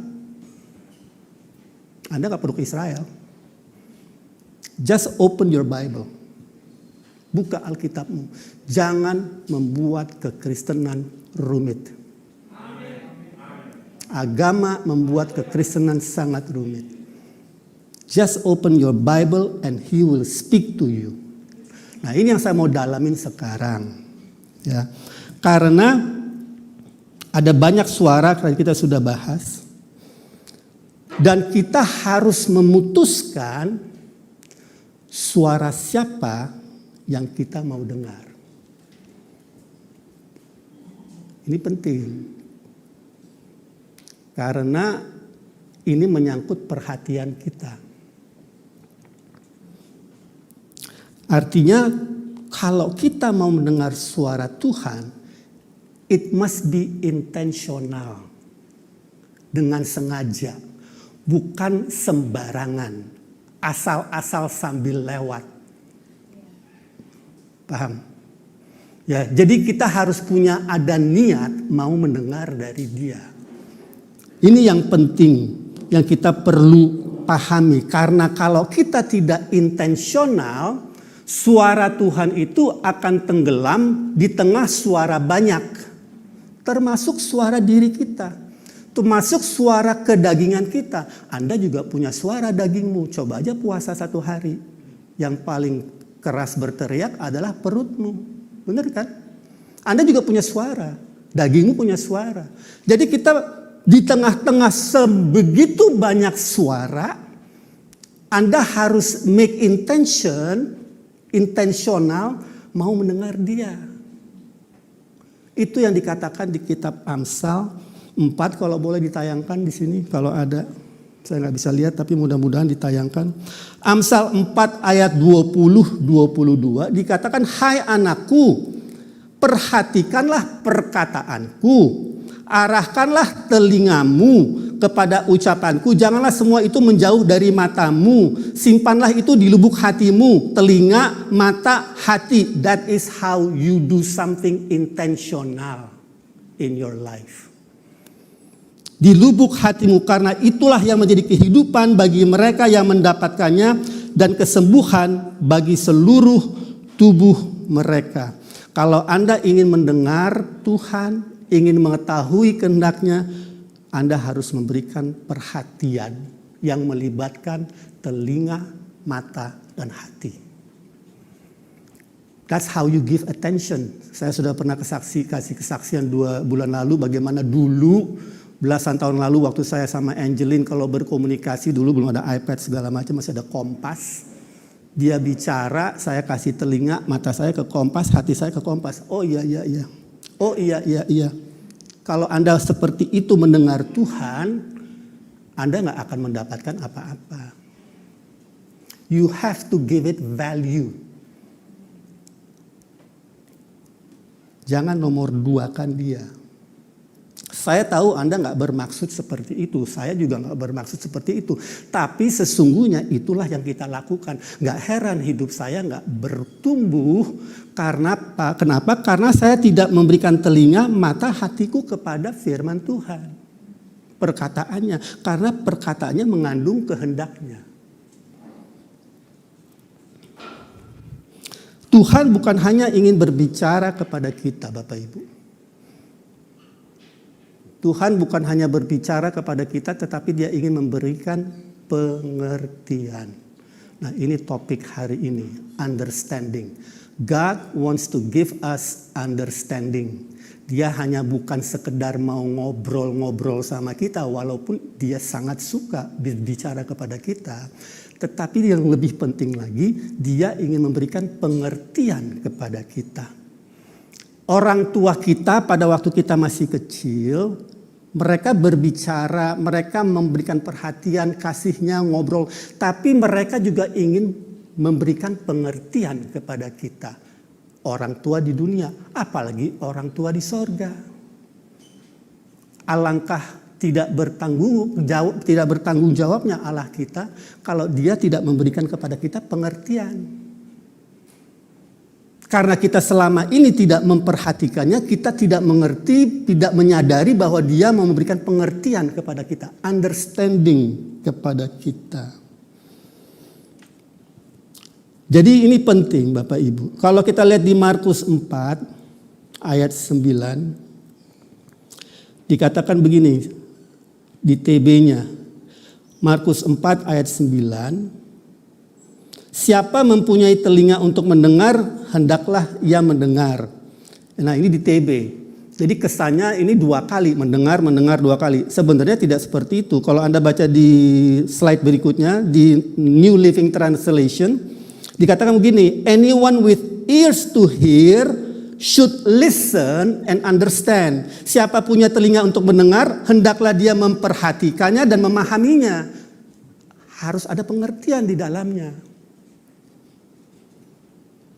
Anda nggak perlu ke Israel. Just open your Bible. Buka Alkitabmu. Jangan membuat kekristenan rumit. Agama membuat kekristenan sangat rumit. Just open your Bible and He will speak to you. Nah, ini yang saya mau dalamin sekarang. Ya. Karena ada banyak suara yang kita sudah bahas. Dan kita harus memutuskan suara siapa yang kita mau dengar. Ini penting. Karena ini menyangkut perhatian kita. Artinya kalau kita mau mendengar suara Tuhan, it must be intentional. Dengan sengaja. Bukan sembarangan. Asal-asal sambil lewat. Paham? Ya, jadi kita harus punya ada niat mau mendengar dari Dia. Ini yang penting yang kita perlu pahami. Karena kalau kita tidak intensional, suara Tuhan itu akan tenggelam di tengah suara banyak. Termasuk suara diri kita. Termasuk suara kedagingan kita. Anda juga punya suara dagingmu. Coba aja puasa 1 hari. Yang paling keras berteriak adalah perutmu. Benar kan? Anda juga punya suara. Dagingmu punya suara. Jadi kita di tengah-tengah sebegitu banyak suara, Anda harus make intentional mau mendengar Dia. Itu yang dikatakan di kitab Amsal 4, kalau boleh ditayangkan di sini kalau ada. Saya nggak bisa lihat tapi mudah-mudahan ditayangkan. Amsal 4 ayat 20-22 dikatakan, hai anakku, perhatikanlah perkataanku, arahkanlah telingamu kepada ucapanku, janganlah semua itu menjauh dari matamu, simpanlah itu di lubuk hatimu, telinga, mata, hati. That is how you do something intentional in your life. Di lubuk hatimu, karena itulah yang menjadi kehidupan bagi mereka yang mendapatkannya dan kesembuhan bagi seluruh tubuh mereka. Kalau Anda ingin mendengar Tuhan, ingin mengetahui kehendak-Nya, Anda harus memberikan perhatian yang melibatkan telinga, mata, dan hati. That's how you give attention. Saya sudah pernah kasih kesaksian 2 bulan lalu bagaimana dulu belasan tahun lalu waktu saya sama Angeline kalau berkomunikasi, dulu belum ada iPad segala macam, masih ada kompas. Dia bicara, saya kasih telinga, mata saya ke kompas, hati saya ke kompas. Oh iya, iya, iya. Oh iya, iya, iya. Kalau Anda seperti itu mendengar Tuhan, Anda nggak akan mendapatkan apa-apa. You have to give it value. Jangan nomor duakan dia. Saya tahu Anda nggak bermaksud seperti itu. Saya juga nggak bermaksud seperti itu. Tapi sesungguhnya itulah yang kita lakukan. Nggak heran hidup saya nggak bertumbuh. Karena apa? Kenapa? Karena saya tidak memberikan telinga, mata, hatiku kepada firman Tuhan. Perkataannya. Karena perkataannya mengandung kehendaknya. Tuhan bukan hanya ingin berbicara kepada kita, Bapak Ibu. Tuhan bukan hanya berbicara kepada kita, tetapi dia ingin memberikan pengertian. Nah, ini topik hari ini, understanding. God wants to give us understanding. Dia hanya bukan sekedar mau ngobrol-ngobrol sama kita, walaupun dia sangat suka berbicara kepada kita. Tetapi yang lebih penting lagi, dia ingin memberikan pengertian kepada kita. Orang tua kita pada waktu kita masih kecil, mereka berbicara, mereka memberikan perhatian, kasihnya, ngobrol. Tapi mereka juga ingin memberikan pengertian kepada kita. Orang tua di dunia, apalagi orang tua di sorga. Alangkah tidak bertanggung jawabnya Allah kita kalau dia tidak memberikan kepada kita pengertian. Karena kita selama ini tidak memperhatikannya, kita tidak mengerti, tidak menyadari bahwa dia mau memberikan pengertian kepada kita, understanding kepada kita. Jadi ini penting Bapak Ibu. Kalau kita lihat di Markus 4 ayat 9, dikatakan begini di TB-nya. Markus 4 ayat 9. Siapa mempunyai telinga untuk mendengar, hendaklah ia mendengar. Nah ini di TB. Jadi kesannya ini dua kali, mendengar dua kali. Sebenarnya tidak seperti itu. Kalau Anda baca di slide berikutnya, di New Living Translation, dikatakan begini, anyone with ears to hear should listen and understand. Siapa punya telinga untuk mendengar, hendaklah dia memperhatikannya dan memahaminya. Harus ada pengertian di dalamnya.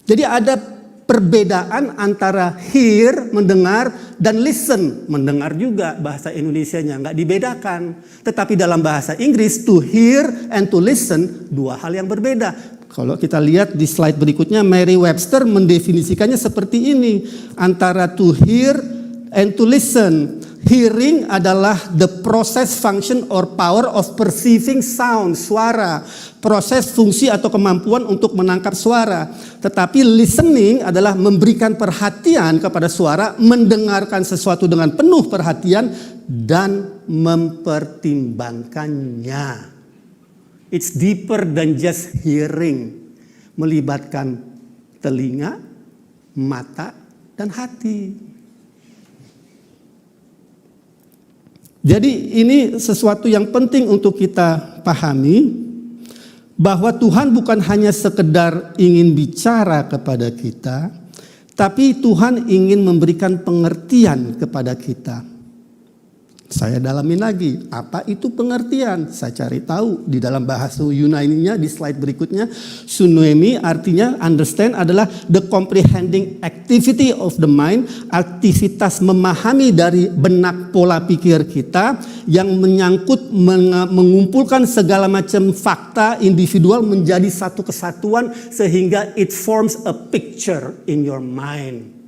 Jadi ada perbedaan antara hear, mendengar, dan listen. Mendengar juga bahasa Indonesianya, nggak dibedakan. Tetapi dalam bahasa Inggris, to hear and to listen, dua hal yang berbeda. Kalau kita lihat di slide berikutnya, Merriam-Webster mendefinisikannya seperti ini. Antara to hear and to listen. Hearing adalah the process, function, or power of perceiving sound, suara. Proses, fungsi, atau kemampuan untuk menangkap suara. Tetapi listening adalah memberikan perhatian kepada suara, mendengarkan sesuatu dengan penuh perhatian, dan mempertimbangkannya. It's deeper than just hearing. Melibatkan telinga, mata, dan hati. Jadi ini sesuatu yang penting untuk kita pahami, bahwa Tuhan bukan hanya sekedar ingin bicara kepada kita, tapi Tuhan ingin memberikan pengertian kepada kita. Saya dalamin lagi, apa itu pengertian? Saya cari tahu di dalam bahasa Yunani-nya di slide berikutnya. Sunoemi artinya understand adalah the comprehending activity of the mind, aktivitas memahami dari benak pola pikir kita yang menyangkut mengumpulkan segala macam fakta individual menjadi satu kesatuan sehingga it forms a picture in your mind.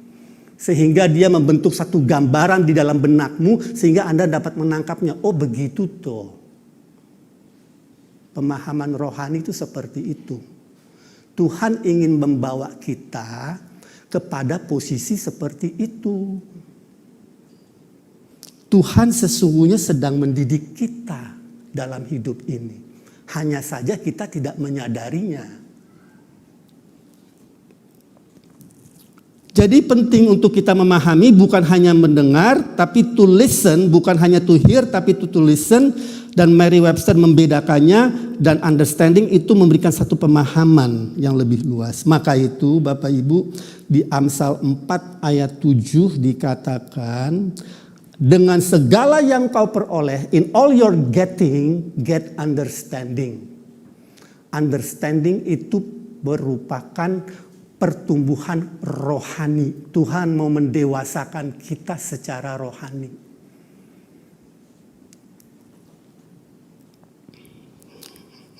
Sehingga dia membentuk satu gambaran di dalam benakmu sehingga Anda dapat menangkapnya. Oh begitu toh. Pemahaman rohani itu seperti itu. Tuhan ingin membawa kita kepada posisi seperti itu. Tuhan sesungguhnya sedang mendidik kita dalam hidup ini. Hanya saja kita tidak menyadarinya. Jadi penting untuk kita memahami bukan hanya mendengar, tapi to listen, bukan hanya to hear, tapi to listen. Dan Merriam-Webster membedakannya, dan understanding itu memberikan satu pemahaman yang lebih luas. Maka itu Bapak Ibu, di Amsal 4 ayat 7 dikatakan, dengan segala yang kau peroleh, in all your getting, get understanding. Understanding itu merupakan pertumbuhan rohani. Tuhan mau mendewasakan kita secara rohani.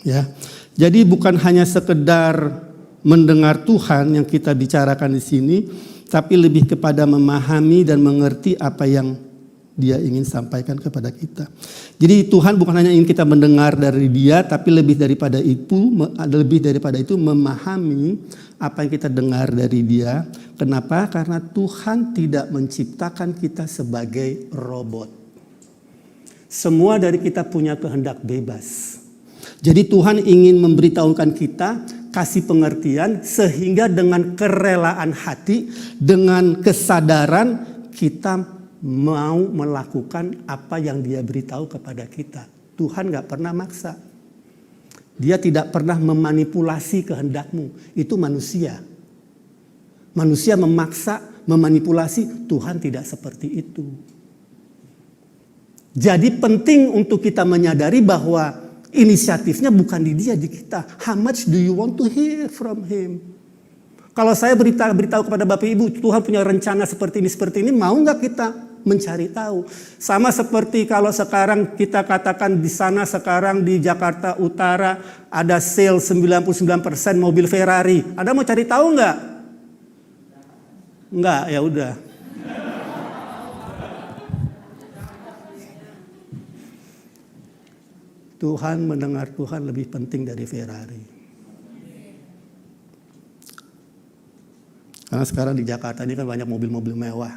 Ya, jadi bukan hanya sekedar mendengar Tuhan yang kita bicarakan di sini, tapi lebih kepada memahami dan mengerti apa yang Dia ingin sampaikan kepada kita. Jadi Tuhan bukan hanya ingin kita mendengar dari Dia, tapi lebih daripada itu memahami apa yang kita dengar dari Dia. Kenapa? Karena Tuhan tidak menciptakan kita sebagai robot. Semua dari kita punya kehendak bebas. Jadi Tuhan ingin memberitahukan kita, kasih pengertian, sehingga dengan kerelaan hati, dengan kesadaran kita mau melakukan apa yang Dia beritahu kepada kita. Tuhan gak pernah maksa. Dia tidak pernah memanipulasi kehendakmu. Itu manusia. Manusia memaksa, memanipulasi. Tuhan tidak seperti itu. Jadi penting untuk kita menyadari bahwa inisiatifnya bukan di Dia, di kita. How much do you want to hear from Him? Kalau saya beritahu kepada Bapak Ibu, Tuhan punya rencana seperti ini, mau nggak kita mencari tahu? Sama seperti kalau sekarang kita katakan di sana sekarang di Jakarta Utara ada sale 99% mobil Ferrari. Ada mau cari tahu nggak? Nggak, ya udah. Tuhan, mendengar Tuhan lebih penting dari Ferrari. Karena sekarang di Jakarta ini kan banyak mobil-mobil mewah.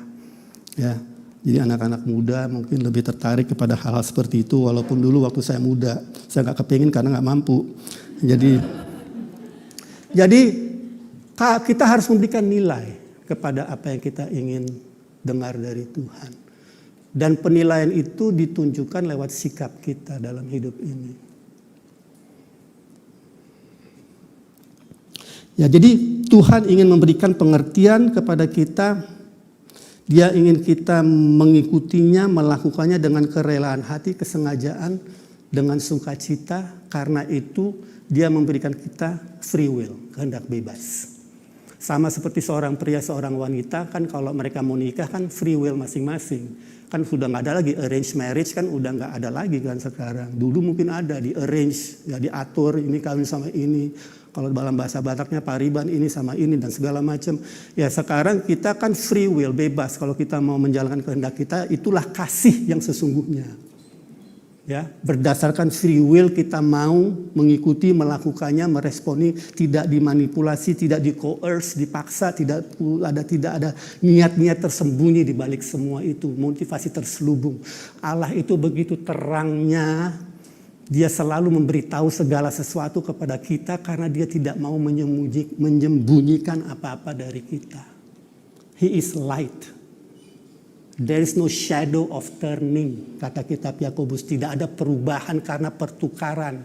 Ya, jadi anak-anak muda mungkin lebih tertarik kepada hal-hal seperti itu. Walaupun dulu waktu saya muda, saya gak kepingin karena gak mampu. Jadi kita harus memberikan nilai kepada apa yang kita ingin dengar dari Tuhan. Dan penilaian itu ditunjukkan lewat sikap kita dalam hidup ini. Ya, jadi Tuhan ingin memberikan pengertian kepada kita. Dia ingin kita mengikutinya, melakukannya dengan kerelaan hati, kesengajaan, dengan sukacita. Karena itu Dia memberikan kita free will, kehendak bebas. Sama seperti seorang pria, seorang wanita, kan kalau mereka mau nikah kan free will masing-masing. Kan sudah nggak ada lagi arrange marriage, kan udah nggak ada lagi kan sekarang. Dulu mungkin ada di arrange, ya diatur, ini kawin sama ini. Kalau dalam bahasa Bataknya pariban ini sama ini dan segala macam. Ya sekarang kita kan free will, bebas. Kalau kita mau menjalankan kehendak kita, itulah kasih yang sesungguhnya. Ya, berdasarkan free will kita mau mengikuti, melakukannya, meresponi, tidak dimanipulasi, tidak di-coerce, dipaksa, tidak ada niat-niat tersembunyi di balik semua itu, motivasi terselubung. Allah itu begitu terangnya, Dia selalu memberitahu segala sesuatu kepada kita karena Dia tidak mau menyembunyikan apa-apa dari kita. He is light. There is no shadow of turning, kata kitab Yakobus. Tidak ada perubahan karena pertukaran.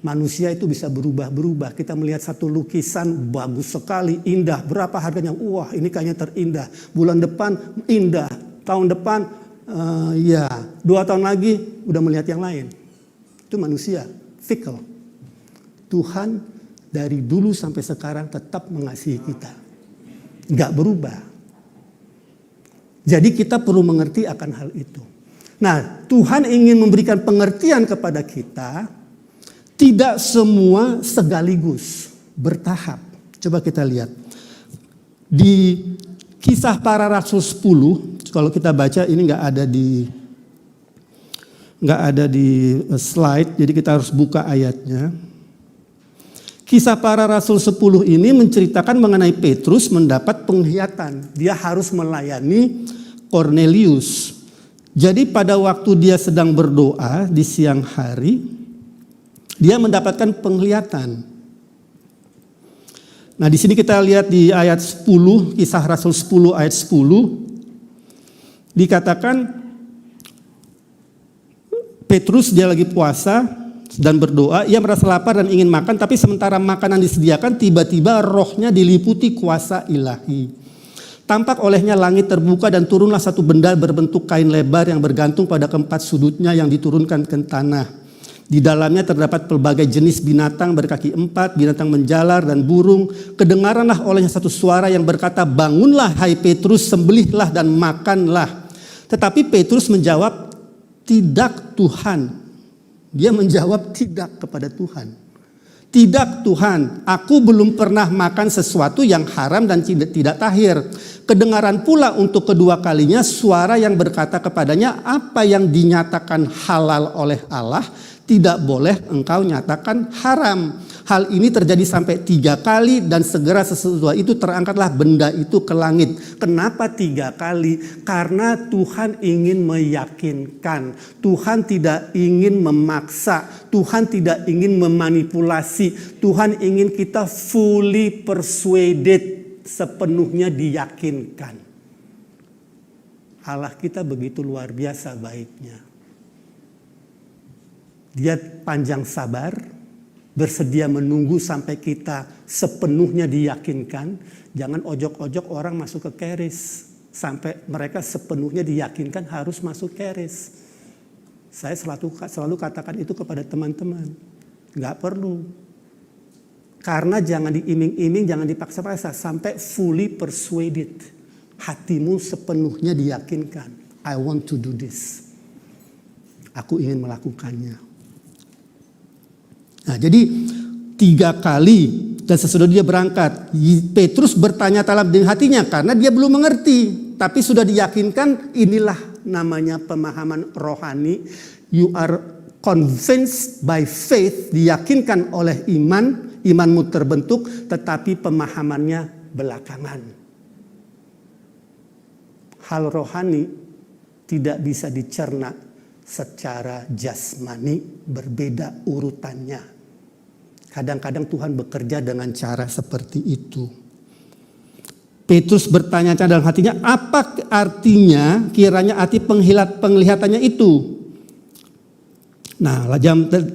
Manusia itu bisa berubah-berubah. Kita melihat satu lukisan bagus sekali, indah. Berapa harganya? Wah, ini kayaknya terindah. Bulan depan indah. Tahun depan, 2 tahun lagi udah melihat yang lain. Itu manusia, fickle. Tuhan dari dulu sampai sekarang tetap mengasihi kita. Nggak berubah. Jadi kita perlu mengerti akan hal itu. Nah, Tuhan ingin memberikan pengertian kepada kita, tidak semua sekaligus, bertahap. Coba kita lihat. Di Kisah Para Rasul 10, kalau kita baca ini nggak ada di slide, jadi kita harus buka ayatnya. Kisah Para Rasul 10 ini menceritakan mengenai Petrus mendapat penglihatan. Dia harus melayani Cornelius. Jadi pada waktu dia sedang berdoa di siang hari, dia mendapatkan penglihatan. Nah, di sini kita lihat di ayat 10, Kisah Rasul 10 ayat 10, dikatakan Petrus dia lagi puasa dan berdoa, ia merasa lapar dan ingin makan, tapi sementara makanan disediakan, tiba-tiba rohnya diliputi kuasa ilahi. Tampak olehnya langit terbuka dan turunlah satu benda berbentuk kain lebar yang bergantung pada keempat sudutnya yang diturunkan ke tanah. Di dalamnya terdapat pelbagai jenis binatang berkaki empat, binatang menjalar dan burung. Kedengaranlah olehnya satu suara yang berkata, bangunlah hai Petrus, sembelihlah dan makanlah. Tetapi Petrus menjawab, tidak Tuhan. Dia menjawab tidak kepada Tuhan. Tidak Tuhan, aku belum pernah makan sesuatu yang haram dan tidak tahir. Kedengaran pula untuk kedua kalinya suara yang berkata kepadanya, apa yang dinyatakan halal oleh Allah, tidak boleh engkau nyatakan haram. Hal ini terjadi sampai 3 kali dan segera sesudah itu terangkatlah benda itu ke langit. Kenapa 3 kali? Karena Tuhan ingin meyakinkan. Tuhan tidak ingin memaksa. Tuhan tidak ingin memanipulasi. Tuhan ingin kita fully persuaded, sepenuhnya diyakinkan. Allah kita begitu luar biasa baiknya. Dia panjang sabar, bersedia menunggu sampai kita sepenuhnya diyakinkan. Jangan ojok-ojok orang masuk ke keris sampai mereka sepenuhnya diyakinkan harus masuk keris. Saya selalu katakan itu kepada teman-teman. Nggak perlu. Karena jangan diiming-iming, jangan dipaksa-paksa sampai fully persuaded. Hatimu sepenuhnya diyakinkan. I want to do this. Aku ingin melakukannya. Nah, jadi 3 kali dan sesudah dia berangkat, Petrus bertanya dalam hatinya karena dia belum mengerti, tapi sudah diyakinkan. Inilah namanya pemahaman rohani. You are convinced by faith, diyakinkan oleh iman, imanmu terbentuk, tetapi pemahamannya belakangan. Hal rohani tidak bisa dicerna secara jasmani, berbeda urutannya. Kadang-kadang Tuhan bekerja dengan cara seperti itu. Petrus bertanya dalam hatinya, apa artinya kiranya arti penglihatannya itu? Nah,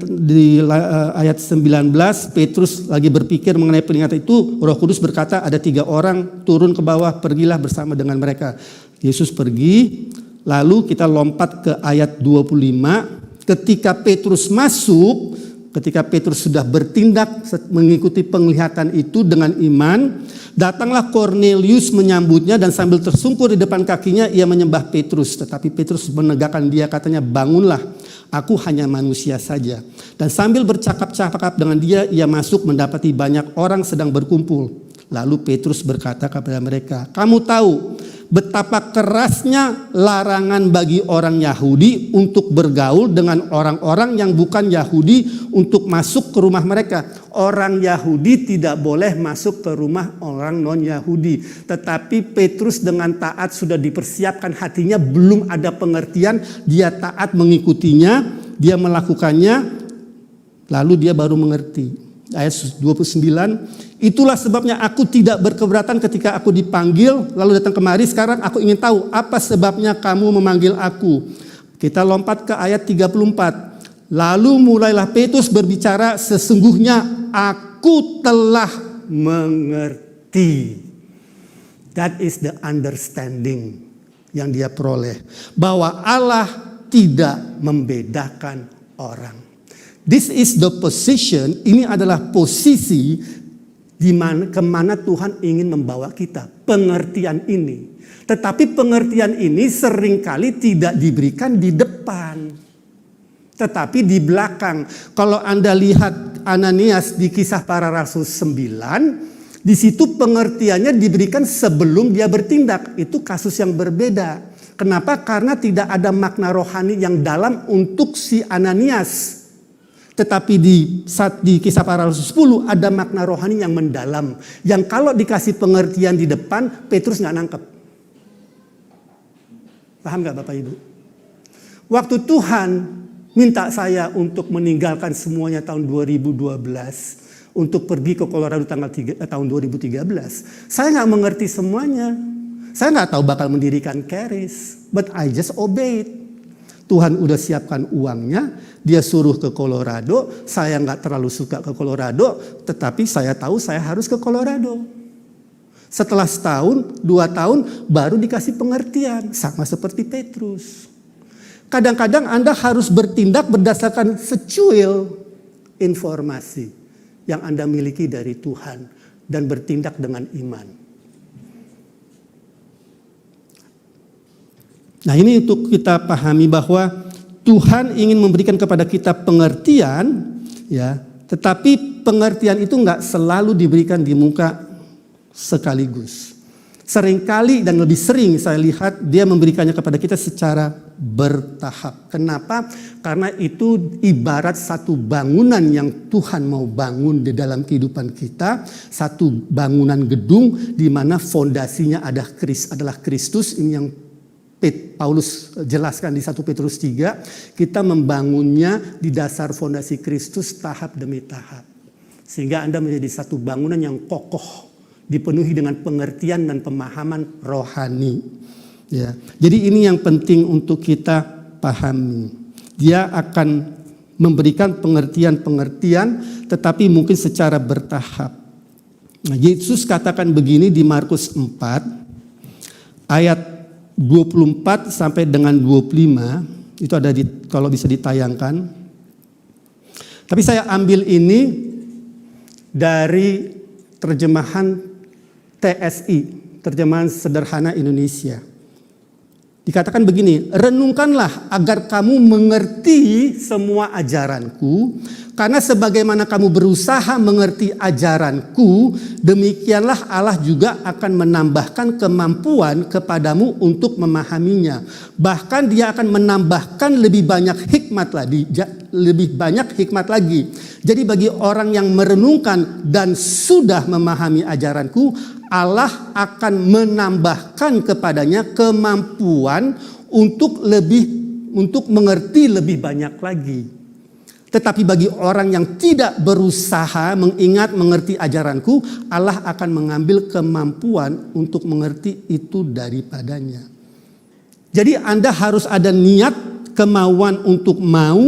di ayat 19, Petrus lagi berpikir mengenai penglihatan itu, Roh Kudus berkata ada 3 orang turun ke bawah, pergilah bersama dengan mereka. Yesus pergi, lalu kita lompat ke ayat 25, ketika Petrus masuk, ketika Petrus sudah bertindak mengikuti penglihatan itu dengan iman, datanglah Kornelius menyambutnya dan sambil tersungkur di depan kakinya ia menyembah Petrus. Tetapi Petrus menegakkan dia, katanya, bangunlah, aku hanya manusia saja. Dan sambil bercakap-cakap dengan dia, ia masuk mendapati banyak orang sedang berkumpul. Lalu Petrus berkata kepada mereka, kamu tahu betapa kerasnya larangan bagi orang Yahudi untuk bergaul dengan orang-orang yang bukan Yahudi untuk masuk ke rumah mereka. Orang Yahudi tidak boleh masuk ke rumah orang non-Yahudi. Tetapi Petrus dengan taat sudah dipersiapkan hatinya, belum ada pengertian, dia taat mengikutinya, dia melakukannya, lalu dia baru mengerti. Ayat 29, itulah sebabnya aku tidak berkeberatan ketika aku dipanggil lalu datang kemari. Sekarang aku ingin tahu apa sebabnya kamu memanggil aku. Kita lompat ke ayat 34. Lalu mulailah Petrus berbicara, sesungguhnya aku telah mengerti. That is the understanding yang dia peroleh. Bahwa Allah tidak membedakan orang. This is the position, ini adalah posisi di mana kemana Tuhan ingin membawa kita. Pengertian ini. Tetapi pengertian ini seringkali tidak diberikan di depan. Tetapi di belakang. Kalau Anda lihat Ananias di Kisah Para Rasul 9, di situ pengertiannya diberikan sebelum dia bertindak. Itu kasus yang berbeda. Kenapa? Karena tidak ada makna rohani yang dalam untuk si Ananias. Tetapi di Kisah Para Rasul 10 ada makna rohani yang mendalam. Yang kalau dikasih pengertian di depan, Petrus gak nangkep. Paham gak Bapak Ibu? Waktu Tuhan minta saya untuk meninggalkan semuanya tahun 2012. Untuk pergi ke Colorado tahun 2013. Saya gak mengerti semuanya. Saya gak tahu bakal mendirikan Charis. But I just obeyed. Tuhan udah siapkan uangnya, dia suruh ke Colorado. Saya nggak terlalu suka ke Colorado, tetapi saya tahu saya harus ke Colorado. Setelah setahun, 2 tahun, baru dikasih pengertian. Sama seperti Petrus. Kadang-kadang Anda harus bertindak berdasarkan secuil informasi yang Anda miliki dari Tuhan. Dan bertindak dengan iman. Nah, ini untuk kita pahami bahwa Tuhan ingin memberikan kepada kita pengertian, ya, tetapi pengertian itu nggak selalu diberikan di muka sekaligus. Seringkali dan lebih sering saya lihat dia memberikannya kepada kita secara bertahap. Kenapa? Karena itu ibarat satu bangunan yang Tuhan mau bangun di dalam kehidupan kita. Satu bangunan gedung di mana fondasinya adalah Kristus. Ini yang Paulus jelaskan di 1 Petrus 3. Kita membangunnya di dasar fondasi Kristus tahap demi tahap. Sehingga Anda menjadi satu bangunan yang kokoh. Dipenuhi dengan pengertian dan pemahaman rohani. Ya. Jadi ini yang penting untuk kita pahami. Dia akan memberikan pengertian-pengertian tetapi mungkin secara bertahap. Nah, Yesus katakan begini di Markus 4 ayat 24 sampai dengan 25. Itu ada kalau bisa ditayangkan. Tapi saya ambil ini dari terjemahan TSI, terjemahan sederhana Indonesia. Dikatakan begini, renungkanlah agar kamu mengerti semua ajaranku, karena sebagaimana kamu berusaha mengerti ajaranku, demikianlah Allah juga akan menambahkan kemampuan kepadamu untuk memahaminya. Bahkan dia akan menambahkan lebih banyak hikmat lagi. Jadi bagi orang yang merenungkan dan sudah memahami ajaranku, Allah akan menambahkan kepadanya kemampuan untuk mengerti lebih banyak lagi. Tetapi bagi orang yang tidak berusaha mengerti ajaranku, Allah akan mengambil kemampuan untuk mengerti itu daripadanya. Jadi Anda harus ada niat, kemauan untuk mau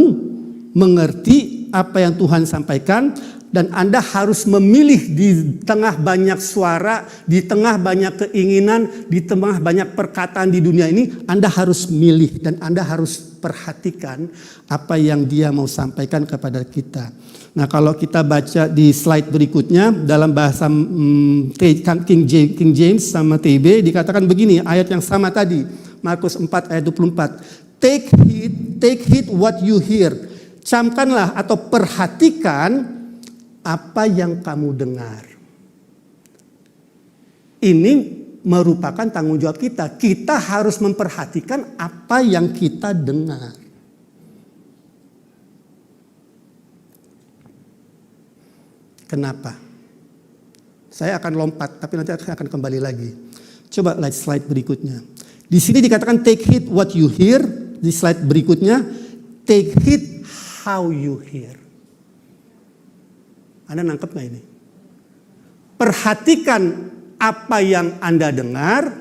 mengerti apa yang Tuhan sampaikan. Dan Anda harus memilih di tengah banyak suara, di tengah banyak keinginan, di tengah banyak perkataan di dunia ini, Anda harus milih dan Anda harus perhatikan apa yang dia mau sampaikan kepada kita. Nah, kalau kita baca di slide berikutnya dalam bahasa King James sama TB dikatakan begini, ayat yang sama tadi, Markus 4 ayat 24. Take heed what you hear. Camkanlah atau perhatikan apa yang kamu dengar. Ini merupakan tanggung jawab kita. Kita harus memperhatikan apa yang kita dengar. Kenapa? Saya akan lompat, tapi nanti akan kembali lagi. Coba lihat slide berikutnya. Di sini dikatakan take heed what you hear. Di slide berikutnya, take heed how you hear. Anda nangkep gak ini? Perhatikan apa yang Anda dengar.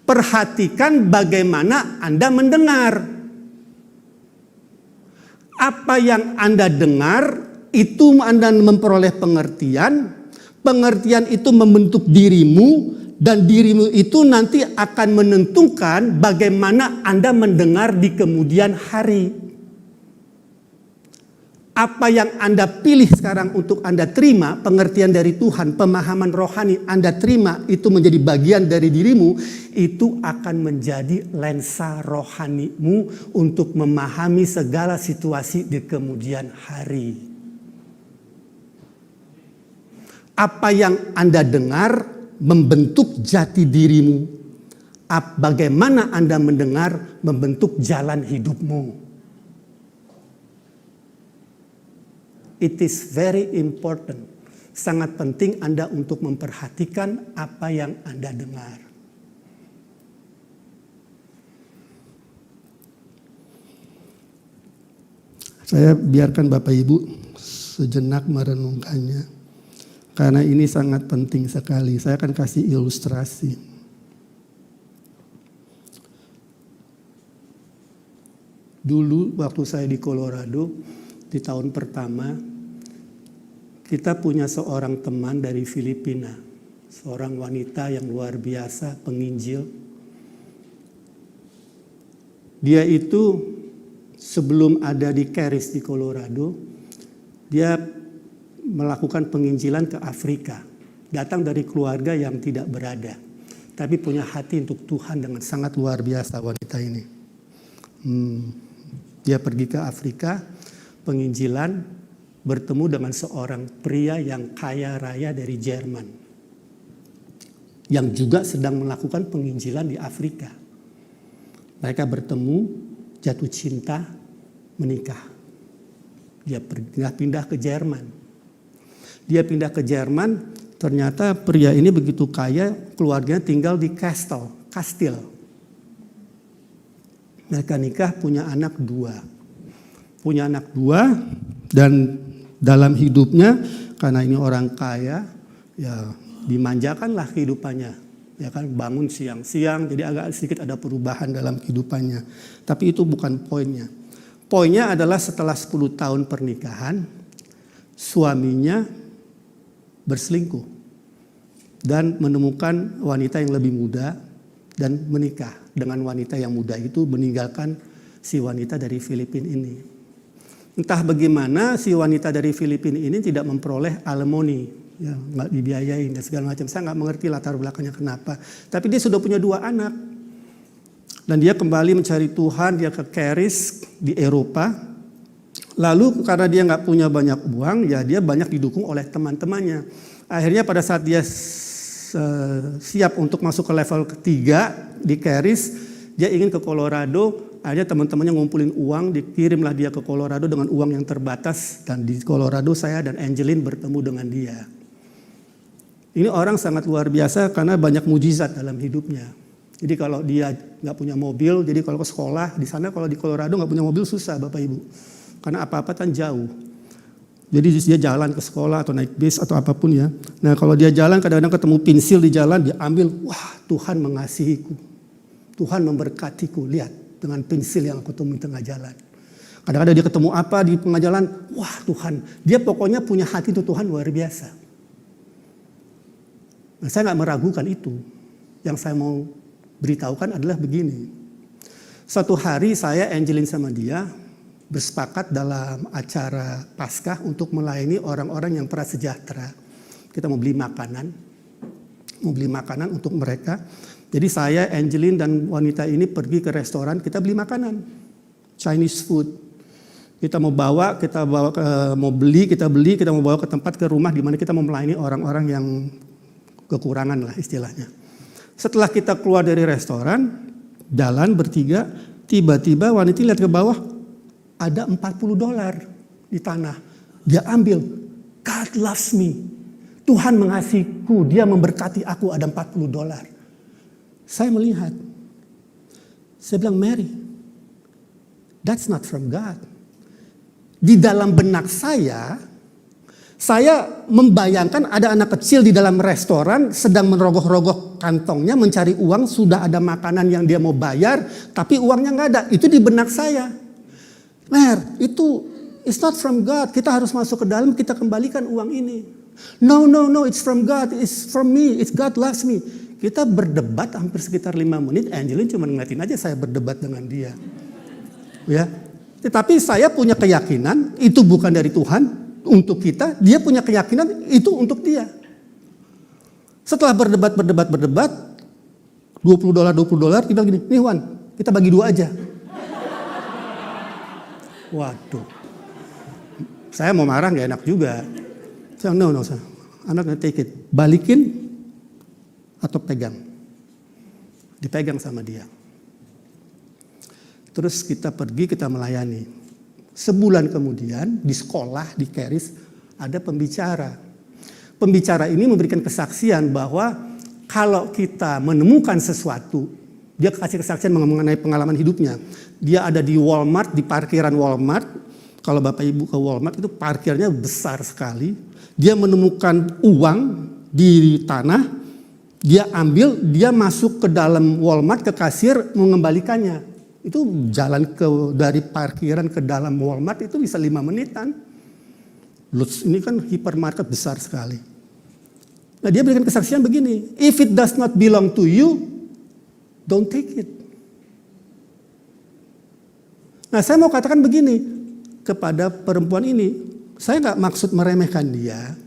Perhatikan bagaimana Anda mendengar. Apa yang Anda dengar, itu Anda memperoleh pengertian. Pengertian itu membentuk dirimu. Dan dirimu itu nanti akan menentukan bagaimana Anda mendengar di kemudian hari. Apa yang Anda pilih sekarang untuk Anda terima, pengertian dari Tuhan, pemahaman rohani Anda terima, itu menjadi bagian dari dirimu, itu akan menjadi lensa rohanimu untuk memahami segala situasi di kemudian hari. Apa yang Anda dengar membentuk jati dirimu. Bagaimana Anda mendengar membentuk jalan hidupmu. It is very important. Sangat penting Anda untuk memperhatikan apa yang Anda dengar. Saya biarkan Bapak Ibu sejenak merenungkannya. Karena ini sangat penting sekali. Saya akan kasih ilustrasi. Dulu waktu saya di Colorado, di tahun pertama, kita punya seorang teman dari Filipina, seorang wanita yang luar biasa, penginjil. Dia itu sebelum ada di Charis di Colorado, dia melakukan penginjilan ke Afrika. Datang dari keluarga yang tidak berada, tapi punya hati untuk Tuhan dengan sangat luar biasa wanita ini. Dia pergi ke Afrika, penginjilan, bertemu dengan seorang pria yang kaya raya dari Jerman, yang juga sedang melakukan penginjilan di Afrika. Mereka bertemu, jatuh cinta, menikah. Dia pindah ke Jerman. Dia pindah ke Jerman, ternyata pria ini begitu kaya, keluarganya tinggal di kastil. Mereka nikah, punya anak dua. Dan dalam hidupnya, karena ini orang kaya, ya dimanjakanlah kehidupannya. Ya kan, bangun siang-siang, jadi agak sedikit ada perubahan dalam kehidupannya. Tapi itu bukan poinnya. Poinnya adalah setelah 10 tahun pernikahan, suaminya berselingkuh dan menemukan wanita yang lebih muda dan menikah dengan wanita yang muda itu, meninggalkan si wanita dari Filipina ini. Entah bagaimana si wanita dari Filipina ini tidak memperoleh alimoni, ya, nggak dibiayain dan segala macam. Saya nggak mengerti latar belakangnya kenapa. Tapi dia sudah punya 2 anak. Dan dia kembali mencari Tuhan, dia ke Charis di Eropa. Lalu karena dia nggak punya banyak uang, ya dia banyak didukung oleh teman-temannya. Akhirnya pada saat dia siap untuk masuk ke level ketiga di Charis, dia ingin ke Colorado. Akhirnya teman-temannya ngumpulin uang, dikirimlah dia ke Colorado dengan uang yang terbatas. Dan di Colorado saya dan Angeline bertemu dengan dia. Ini orang sangat luar biasa karena banyak mujizat dalam hidupnya. Jadi kalau dia nggak punya mobil, jadi kalau ke sekolah di sana, kalau di Colorado nggak punya mobil susah Bapak Ibu, karena apa-apa kan jauh. Jadi dia jalan ke sekolah atau naik bis atau apapun ya. Nah kalau dia jalan kadang-kadang ketemu pensil di jalan, dia ambil, wah Tuhan mengasihiku, Tuhan memberkatiku, lihat dengan pensil yang aku temui tengah jalan. Kadang-kadang dia ketemu apa di tengah jalan, wah Tuhan, dia pokoknya punya hati untuk Tuhan luar biasa. Nah saya nggak meragukan itu. Yang saya mau beritahukan adalah begini. Suatu hari saya, Angeline sama dia bersepakat dalam acara Paskah untuk melayani orang-orang yang prasejahtera. Kita mau beli makanan untuk mereka. Jadi saya, Angeline dan wanita ini pergi ke restoran, kita beli makanan, Chinese food. Kita mau beli, kita mau bawa ke tempat, ke rumah di mana kita mau melayani orang-orang yang kekurangan lah istilahnya. Setelah kita keluar dari restoran, jalan bertiga, tiba-tiba wanita lihat ke bawah, ada $40 di tanah. Dia ambil, God loves me. Tuhan mengasihiku, dia memberkati aku, ada $40. Saya melihat, saya bilang, Mary, that's not from God. Di dalam benak saya membayangkan ada anak kecil di dalam restoran sedang merogoh-rogoh kantongnya mencari uang, sudah ada makanan yang dia mau bayar, tapi uangnya nggak ada. Itu di benak saya. Itu it's not from God. Kita harus masuk ke dalam, kita kembalikan uang ini. No, it's from God. It's from me. It's God loves me. Kita berdebat hampir sekitar 5 menit. Angeline cuma ngeliatin aja saya berdebat dengan dia. Ya. Tetapi saya punya keyakinan itu bukan dari Tuhan untuk kita. Dia punya keyakinan itu untuk dia. Setelah berdebat, $20, dia bilang gini, nih Wan, kita bagi 2 aja. Waduh, saya mau marah gak enak juga. Saya no, I'm not gonna take it. Balikin atau pegang. Dipegang sama dia. Terus kita pergi, kita melayani. Sebulan kemudian di sekolah, di Charis, ada pembicara. Pembicara ini memberikan kesaksian bahwa kalau kita menemukan sesuatu, dia kasih kesaksian mengenai pengalaman hidupnya. Dia ada di Walmart, di parkiran Walmart. Kalau Bapak Ibu ke Walmart itu parkirnya besar sekali. Dia menemukan uang di tanah. Dia ambil, dia masuk ke dalam Walmart ke kasir mengembalikannya. Itu jalan dari parkiran ke dalam Walmart itu bisa 5 menitan. Lutz ini kan hipermarket besar sekali. Nah, dia berikan kesaksian begini, if it does not belong to you, don't take it. Nah, saya mau katakan begini kepada perempuan ini, saya nggak maksud meremehkan dia,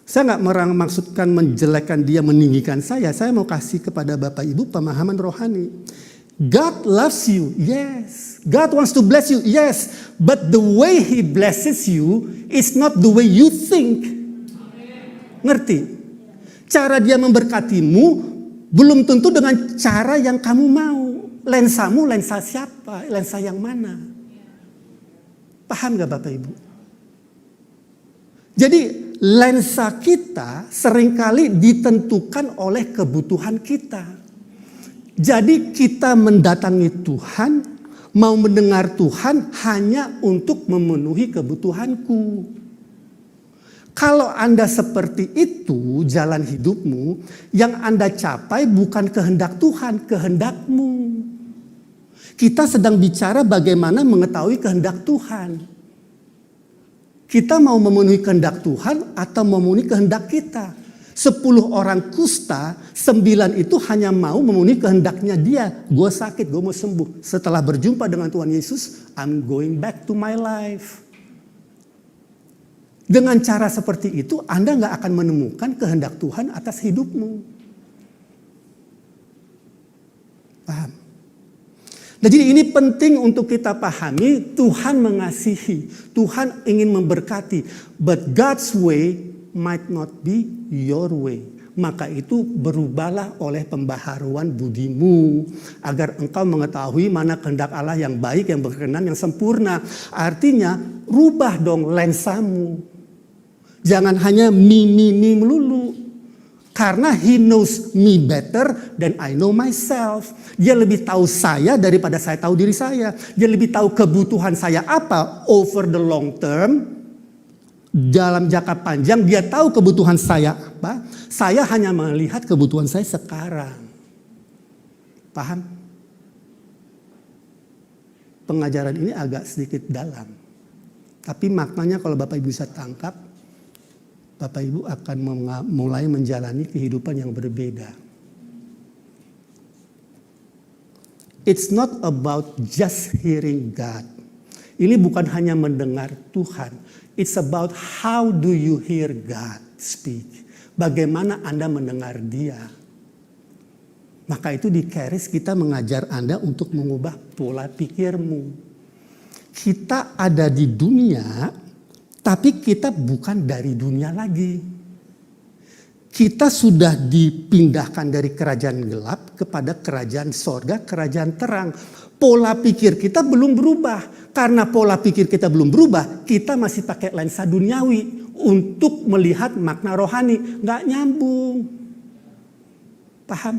saya nggak maksudkan menjelekkan dia, meninggikan saya mau kasih kepada Bapak Ibu pemahaman rohani. God loves you, yes. God wants to bless you, yes. But the way He blesses you is not the way you think. Ngerti? Cara Dia memberkatimu belum tentu dengan cara yang kamu mau. Lensamu lensa siapa? Lensa yang mana? Paham gak Bapak Ibu? Jadi lensa kita seringkali ditentukan oleh kebutuhan kita. Jadi kita mendatangi Tuhan, mau mendengar Tuhan hanya untuk memenuhi kebutuhanku. Kalau Anda seperti itu jalan hidupmu, yang Anda capai bukan kehendak Tuhan, kehendakmu. Kita sedang bicara bagaimana mengetahui kehendak Tuhan. Kita mau memenuhi kehendak Tuhan atau memenuhi kehendak kita. 10 orang kusta, 9 itu hanya mau memenuhi kehendaknya dia. Gue sakit, gue mau sembuh. Setelah berjumpa dengan Tuhan Yesus, I'm going back to my life. Dengan cara seperti itu, Anda gak akan menemukan kehendak Tuhan atas hidupmu. Paham? Jadi ini penting untuk kita pahami, Tuhan mengasihi, Tuhan ingin memberkati. But God's way might not be your way. Maka itu berubahlah oleh pembaharuan budimu. Agar engkau mengetahui mana kehendak Allah yang baik, yang berkenan, yang sempurna. Artinya rubah dong lensamu. Jangan hanya me melulu. Karena He knows me better than I know myself. Dia lebih tahu saya daripada saya tahu diri saya. Dia lebih tahu kebutuhan saya apa over the long term. Dalam jangka panjang dia tahu kebutuhan saya apa. Saya hanya melihat kebutuhan saya sekarang. Paham? Pengajaran ini agak sedikit dalam. Tapi maknanya kalau Bapak Ibu bisa tangkap, Bapak Ibu akan mulai menjalani kehidupan yang berbeda. It's not about just hearing God. Ini bukan hanya mendengar Tuhan. It's about how do you hear God speak. Bagaimana Anda mendengar Dia. Maka itu di Charis kita mengajar Anda untuk mengubah pola pikirmu. Kita ada di dunia, tapi kita bukan dari dunia lagi. Kita sudah dipindahkan dari kerajaan gelap kepada kerajaan sorga, kerajaan terang. Pola pikir kita belum berubah. Karena pola pikir kita belum berubah, kita masih pakai lensa duniawi untuk melihat makna rohani. Nggak nyambung. Paham?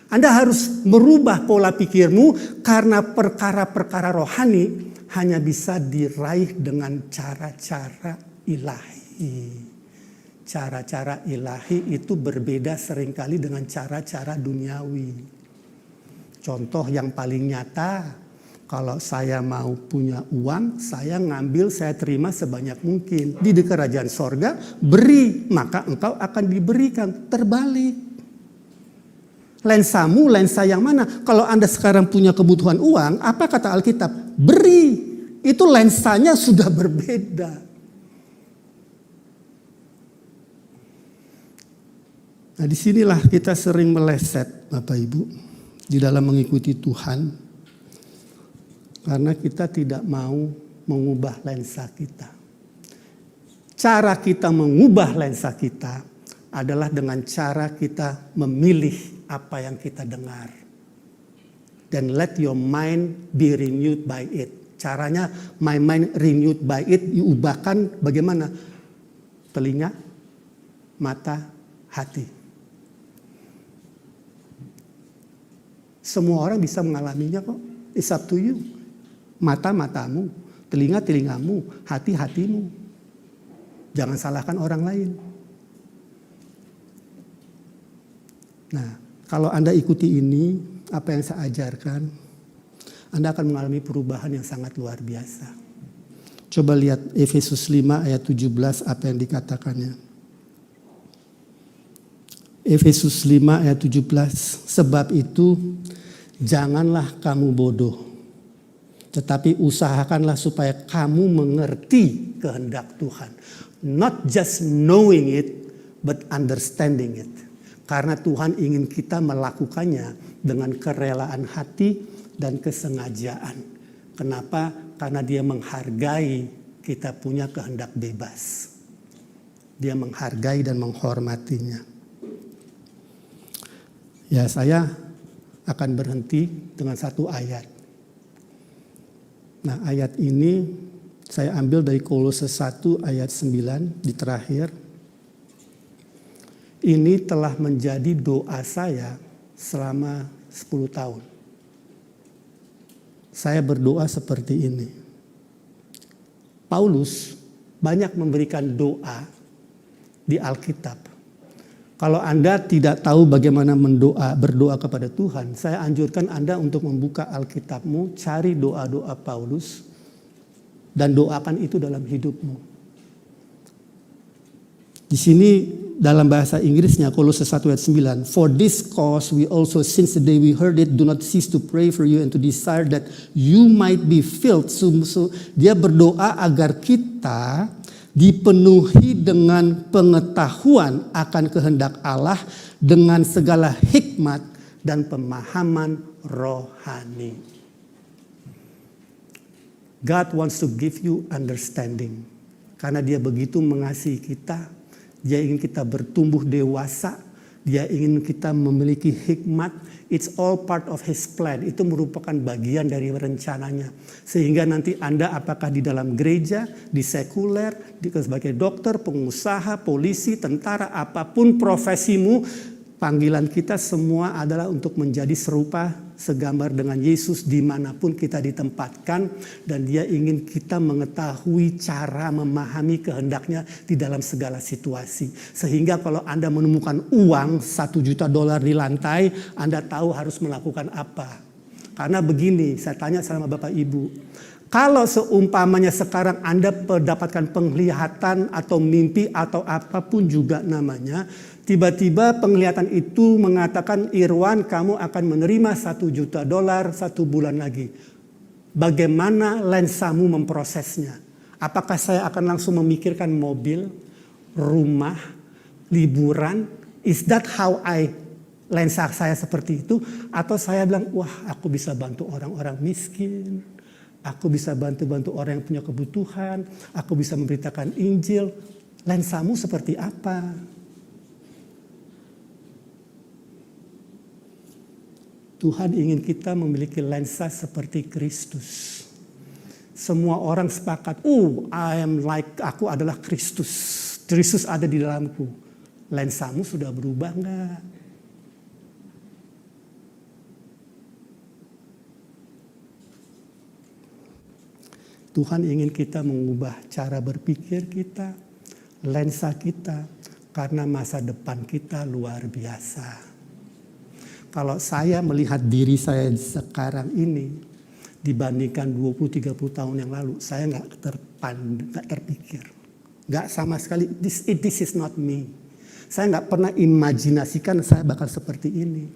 Anda harus merubah pola pikirmu karena perkara-perkara rohani hanya bisa diraih dengan cara-cara ilahi. Cara-cara ilahi itu berbeda seringkali dengan cara-cara duniawi. Contoh yang paling nyata, kalau saya mau punya uang, saya ngambil, saya terima sebanyak mungkin. Di kerajaan sorga, beri, maka engkau akan diberikan. Terbalik. Lensamu, lensa yang mana? Kalau Anda sekarang punya kebutuhan uang, apa kata Alkitab? Beri. Itu lensanya sudah berbeda. Nah, disinilah kita sering meleset, Bapak Ibu, di dalam mengikuti Tuhan. Karena kita tidak mau mengubah lensa kita. Cara kita mengubah lensa kita adalah dengan cara kita memilih apa yang kita dengar. Dan let your mind be renewed by it. Caranya my mind renewed by it diubahkan bagaimana? Telinga, mata, hati. Semua orang bisa mengalaminya kok. It's up to you. Mata-matamu, telinga-telingamu, hati-hatimu. Jangan salahkan orang lain. Nah, kalau Anda ikuti ini, apa yang saya ajarkan, Anda akan mengalami perubahan yang sangat luar biasa. Coba lihat Efesus 5 ayat 17 apa yang dikatakannya. Efesus 5 ayat 17, sebab itu janganlah kamu bodoh, tetapi usahakanlah supaya kamu mengerti kehendak Tuhan. Not just knowing it, but understanding it. Karena Tuhan ingin kita melakukannya dengan kerelaan hati dan kesengajaan. Kenapa? Karena Dia menghargai kita punya kehendak bebas. Dia menghargai dan menghormatinya. Ya, saya akan berhenti dengan satu ayat. Nah, ayat ini saya ambil dari Kolose 1 ayat 9 di terakhir. Ini telah menjadi doa saya selama 10 tahun. Saya berdoa seperti ini. Paulus banyak memberikan doa di Alkitab. Kalau Anda tidak tahu bagaimana berdoa kepada Tuhan, saya anjurkan Anda untuk membuka Alkitabmu, cari doa-doa Paulus, dan doakan itu dalam hidupmu. Di sini dalam bahasa Inggrisnya Kolose 1 ayat 9. For this cause we also since the day we heard it do not cease to pray for you and to desire that you might be filled. So dia berdoa agar kita dipenuhi dengan pengetahuan akan kehendak Allah dengan segala hikmat dan pemahaman rohani. God wants to give you understanding. Karena Dia begitu mengasihi kita. Dia ingin kita bertumbuh dewasa. Dia ingin kita memiliki hikmat. It's all part of His plan. Itu merupakan bagian dari rencananya. Sehingga nanti Anda apakah di dalam gereja, di sekuler, sebagai dokter, pengusaha, polisi, tentara, apapun profesimu, panggilan kita semua adalah untuk menjadi serupa segambar dengan Yesus dimanapun kita ditempatkan. Dan Dia ingin kita mengetahui cara memahami kehendaknya di dalam segala situasi. Sehingga kalau Anda menemukan uang $1 juta di lantai, Anda tahu harus melakukan apa. Karena begini, saya tanya sama Bapak Ibu. Kalau seumpamanya sekarang Anda mendapatkan penglihatan atau mimpi atau apapun juga namanya, tiba-tiba penglihatan itu mengatakan, Irwan, kamu akan menerima $1 juta 1 bulan lagi. Bagaimana lensamu memprosesnya? Apakah saya akan langsung memikirkan mobil, rumah, liburan? Is that how lensa saya seperti itu? Atau saya bilang, wah, aku bisa bantu orang-orang miskin. Aku bisa bantu-bantu orang yang punya kebutuhan. Aku bisa memberitakan Injil. Lensamu seperti apa? Tuhan ingin kita memiliki lensa seperti Kristus. Semua orang sepakat, aku adalah Kristus. Kristus ada di dalamku. Lensamu sudah berubah enggak? Tuhan ingin kita mengubah cara berpikir kita, lensa kita, karena masa depan kita luar biasa. Kalau saya melihat diri saya sekarang ini, dibandingkan 20-30 tahun yang lalu, saya nggak terpikir. Nggak sama sekali, this is not me. Saya nggak pernah imajinasikan saya bakal seperti ini.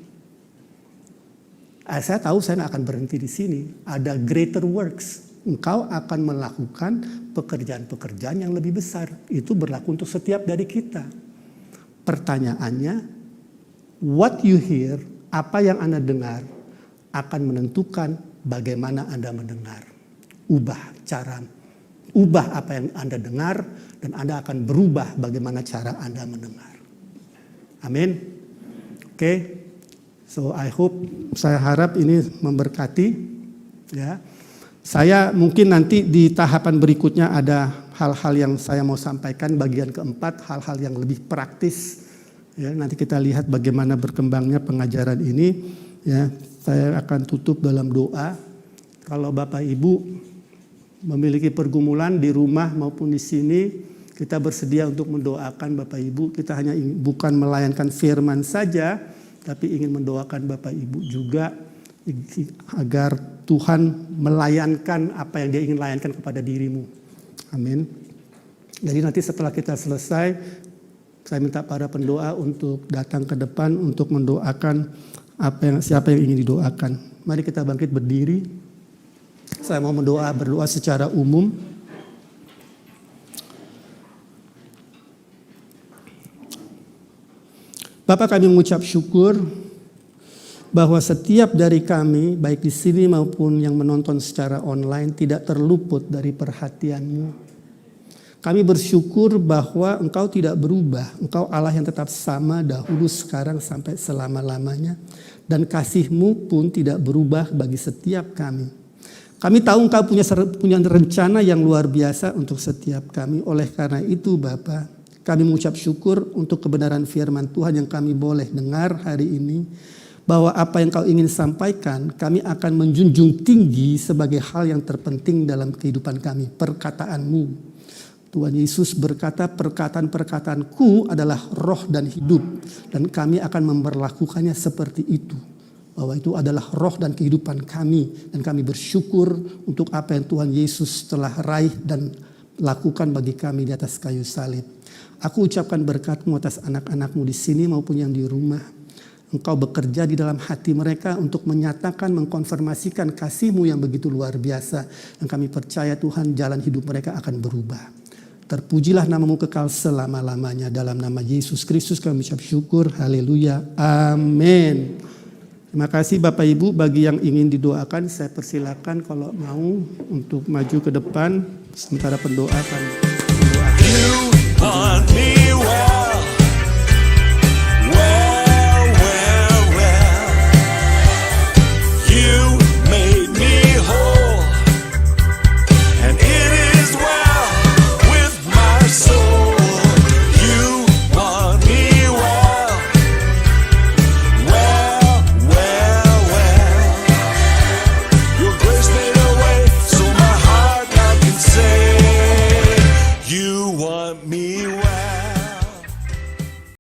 Saya tahu saya nggak akan berhenti di sini. Ada greater works. Engkau akan melakukan pekerjaan-pekerjaan yang lebih besar. Itu berlaku untuk setiap dari kita. Pertanyaannya, what you hear, apa yang Anda dengar, akan menentukan bagaimana Anda mendengar. Ubah apa yang Anda dengar, dan Anda akan berubah bagaimana cara Anda mendengar. Amin. Oke. So saya harap ini memberkati. Ya. Saya mungkin nanti di tahapan berikutnya ada hal-hal yang saya mau sampaikan, bagian keempat, hal-hal yang lebih praktis. Ya, nanti kita lihat bagaimana berkembangnya pengajaran ini. Ya, saya akan tutup dalam doa. Kalau Bapak Ibu memiliki pergumulan di rumah maupun di sini, kita bersedia untuk mendoakan Bapak Ibu. Kita hanya bukan melayankan firman saja, tapi ingin mendoakan Bapak Ibu juga agar Tuhan melayankan apa yang Dia ingin layankan kepada dirimu. Amin. Jadi nanti setelah kita selesai, saya minta para pendoa untuk datang ke depan untuk mendoakan siapa yang ingin didoakan. Mari kita bangkit berdiri. Saya mau berdoa secara umum. Bapak, kami mengucap syukur bahwa setiap dari kami, baik di sini maupun yang menonton secara online, tidak terluput dari perhatian-Mu. Kami bersyukur bahwa Engkau tidak berubah. Engkau Allah yang tetap sama dahulu, sekarang, sampai selama-lamanya. Dan kasih-Mu pun tidak berubah bagi setiap kami. Kami tahu Engkau punya rencana yang luar biasa untuk setiap kami. Oleh karena itu Bapa, kami mengucap syukur untuk kebenaran firman Tuhan yang kami boleh dengar hari ini. Bahwa apa yang Kau ingin sampaikan, kami akan menjunjung tinggi sebagai hal yang terpenting dalam kehidupan kami. Perkataan-Mu. Tuhan Yesus berkata, perkataan-perkataanku adalah roh dan hidup. Dan kami akan memperlakukannya seperti itu. Bahwa itu adalah roh dan kehidupan kami. Dan kami bersyukur untuk apa yang Tuhan Yesus telah raih dan lakukan bagi kami di atas kayu salib. Aku ucapkan berkat-Mu atas anak-anak-Mu di sini maupun yang di rumah. Engkau bekerja di dalam hati mereka untuk menyatakan, mengkonfirmasikan kasih-Mu yang begitu luar biasa. Dan kami percaya Tuhan, jalan hidup mereka akan berubah. Terpujilah nama-Mu kekal selama-lamanya. Dalam nama Yesus Kristus kami ucap syukur. Haleluya. Amin. Terima kasih Bapak Ibu. Bagi yang ingin didoakan, saya persilakan kalau mau untuk maju ke depan. Sementara pendoa akan mendoakan. You want me well.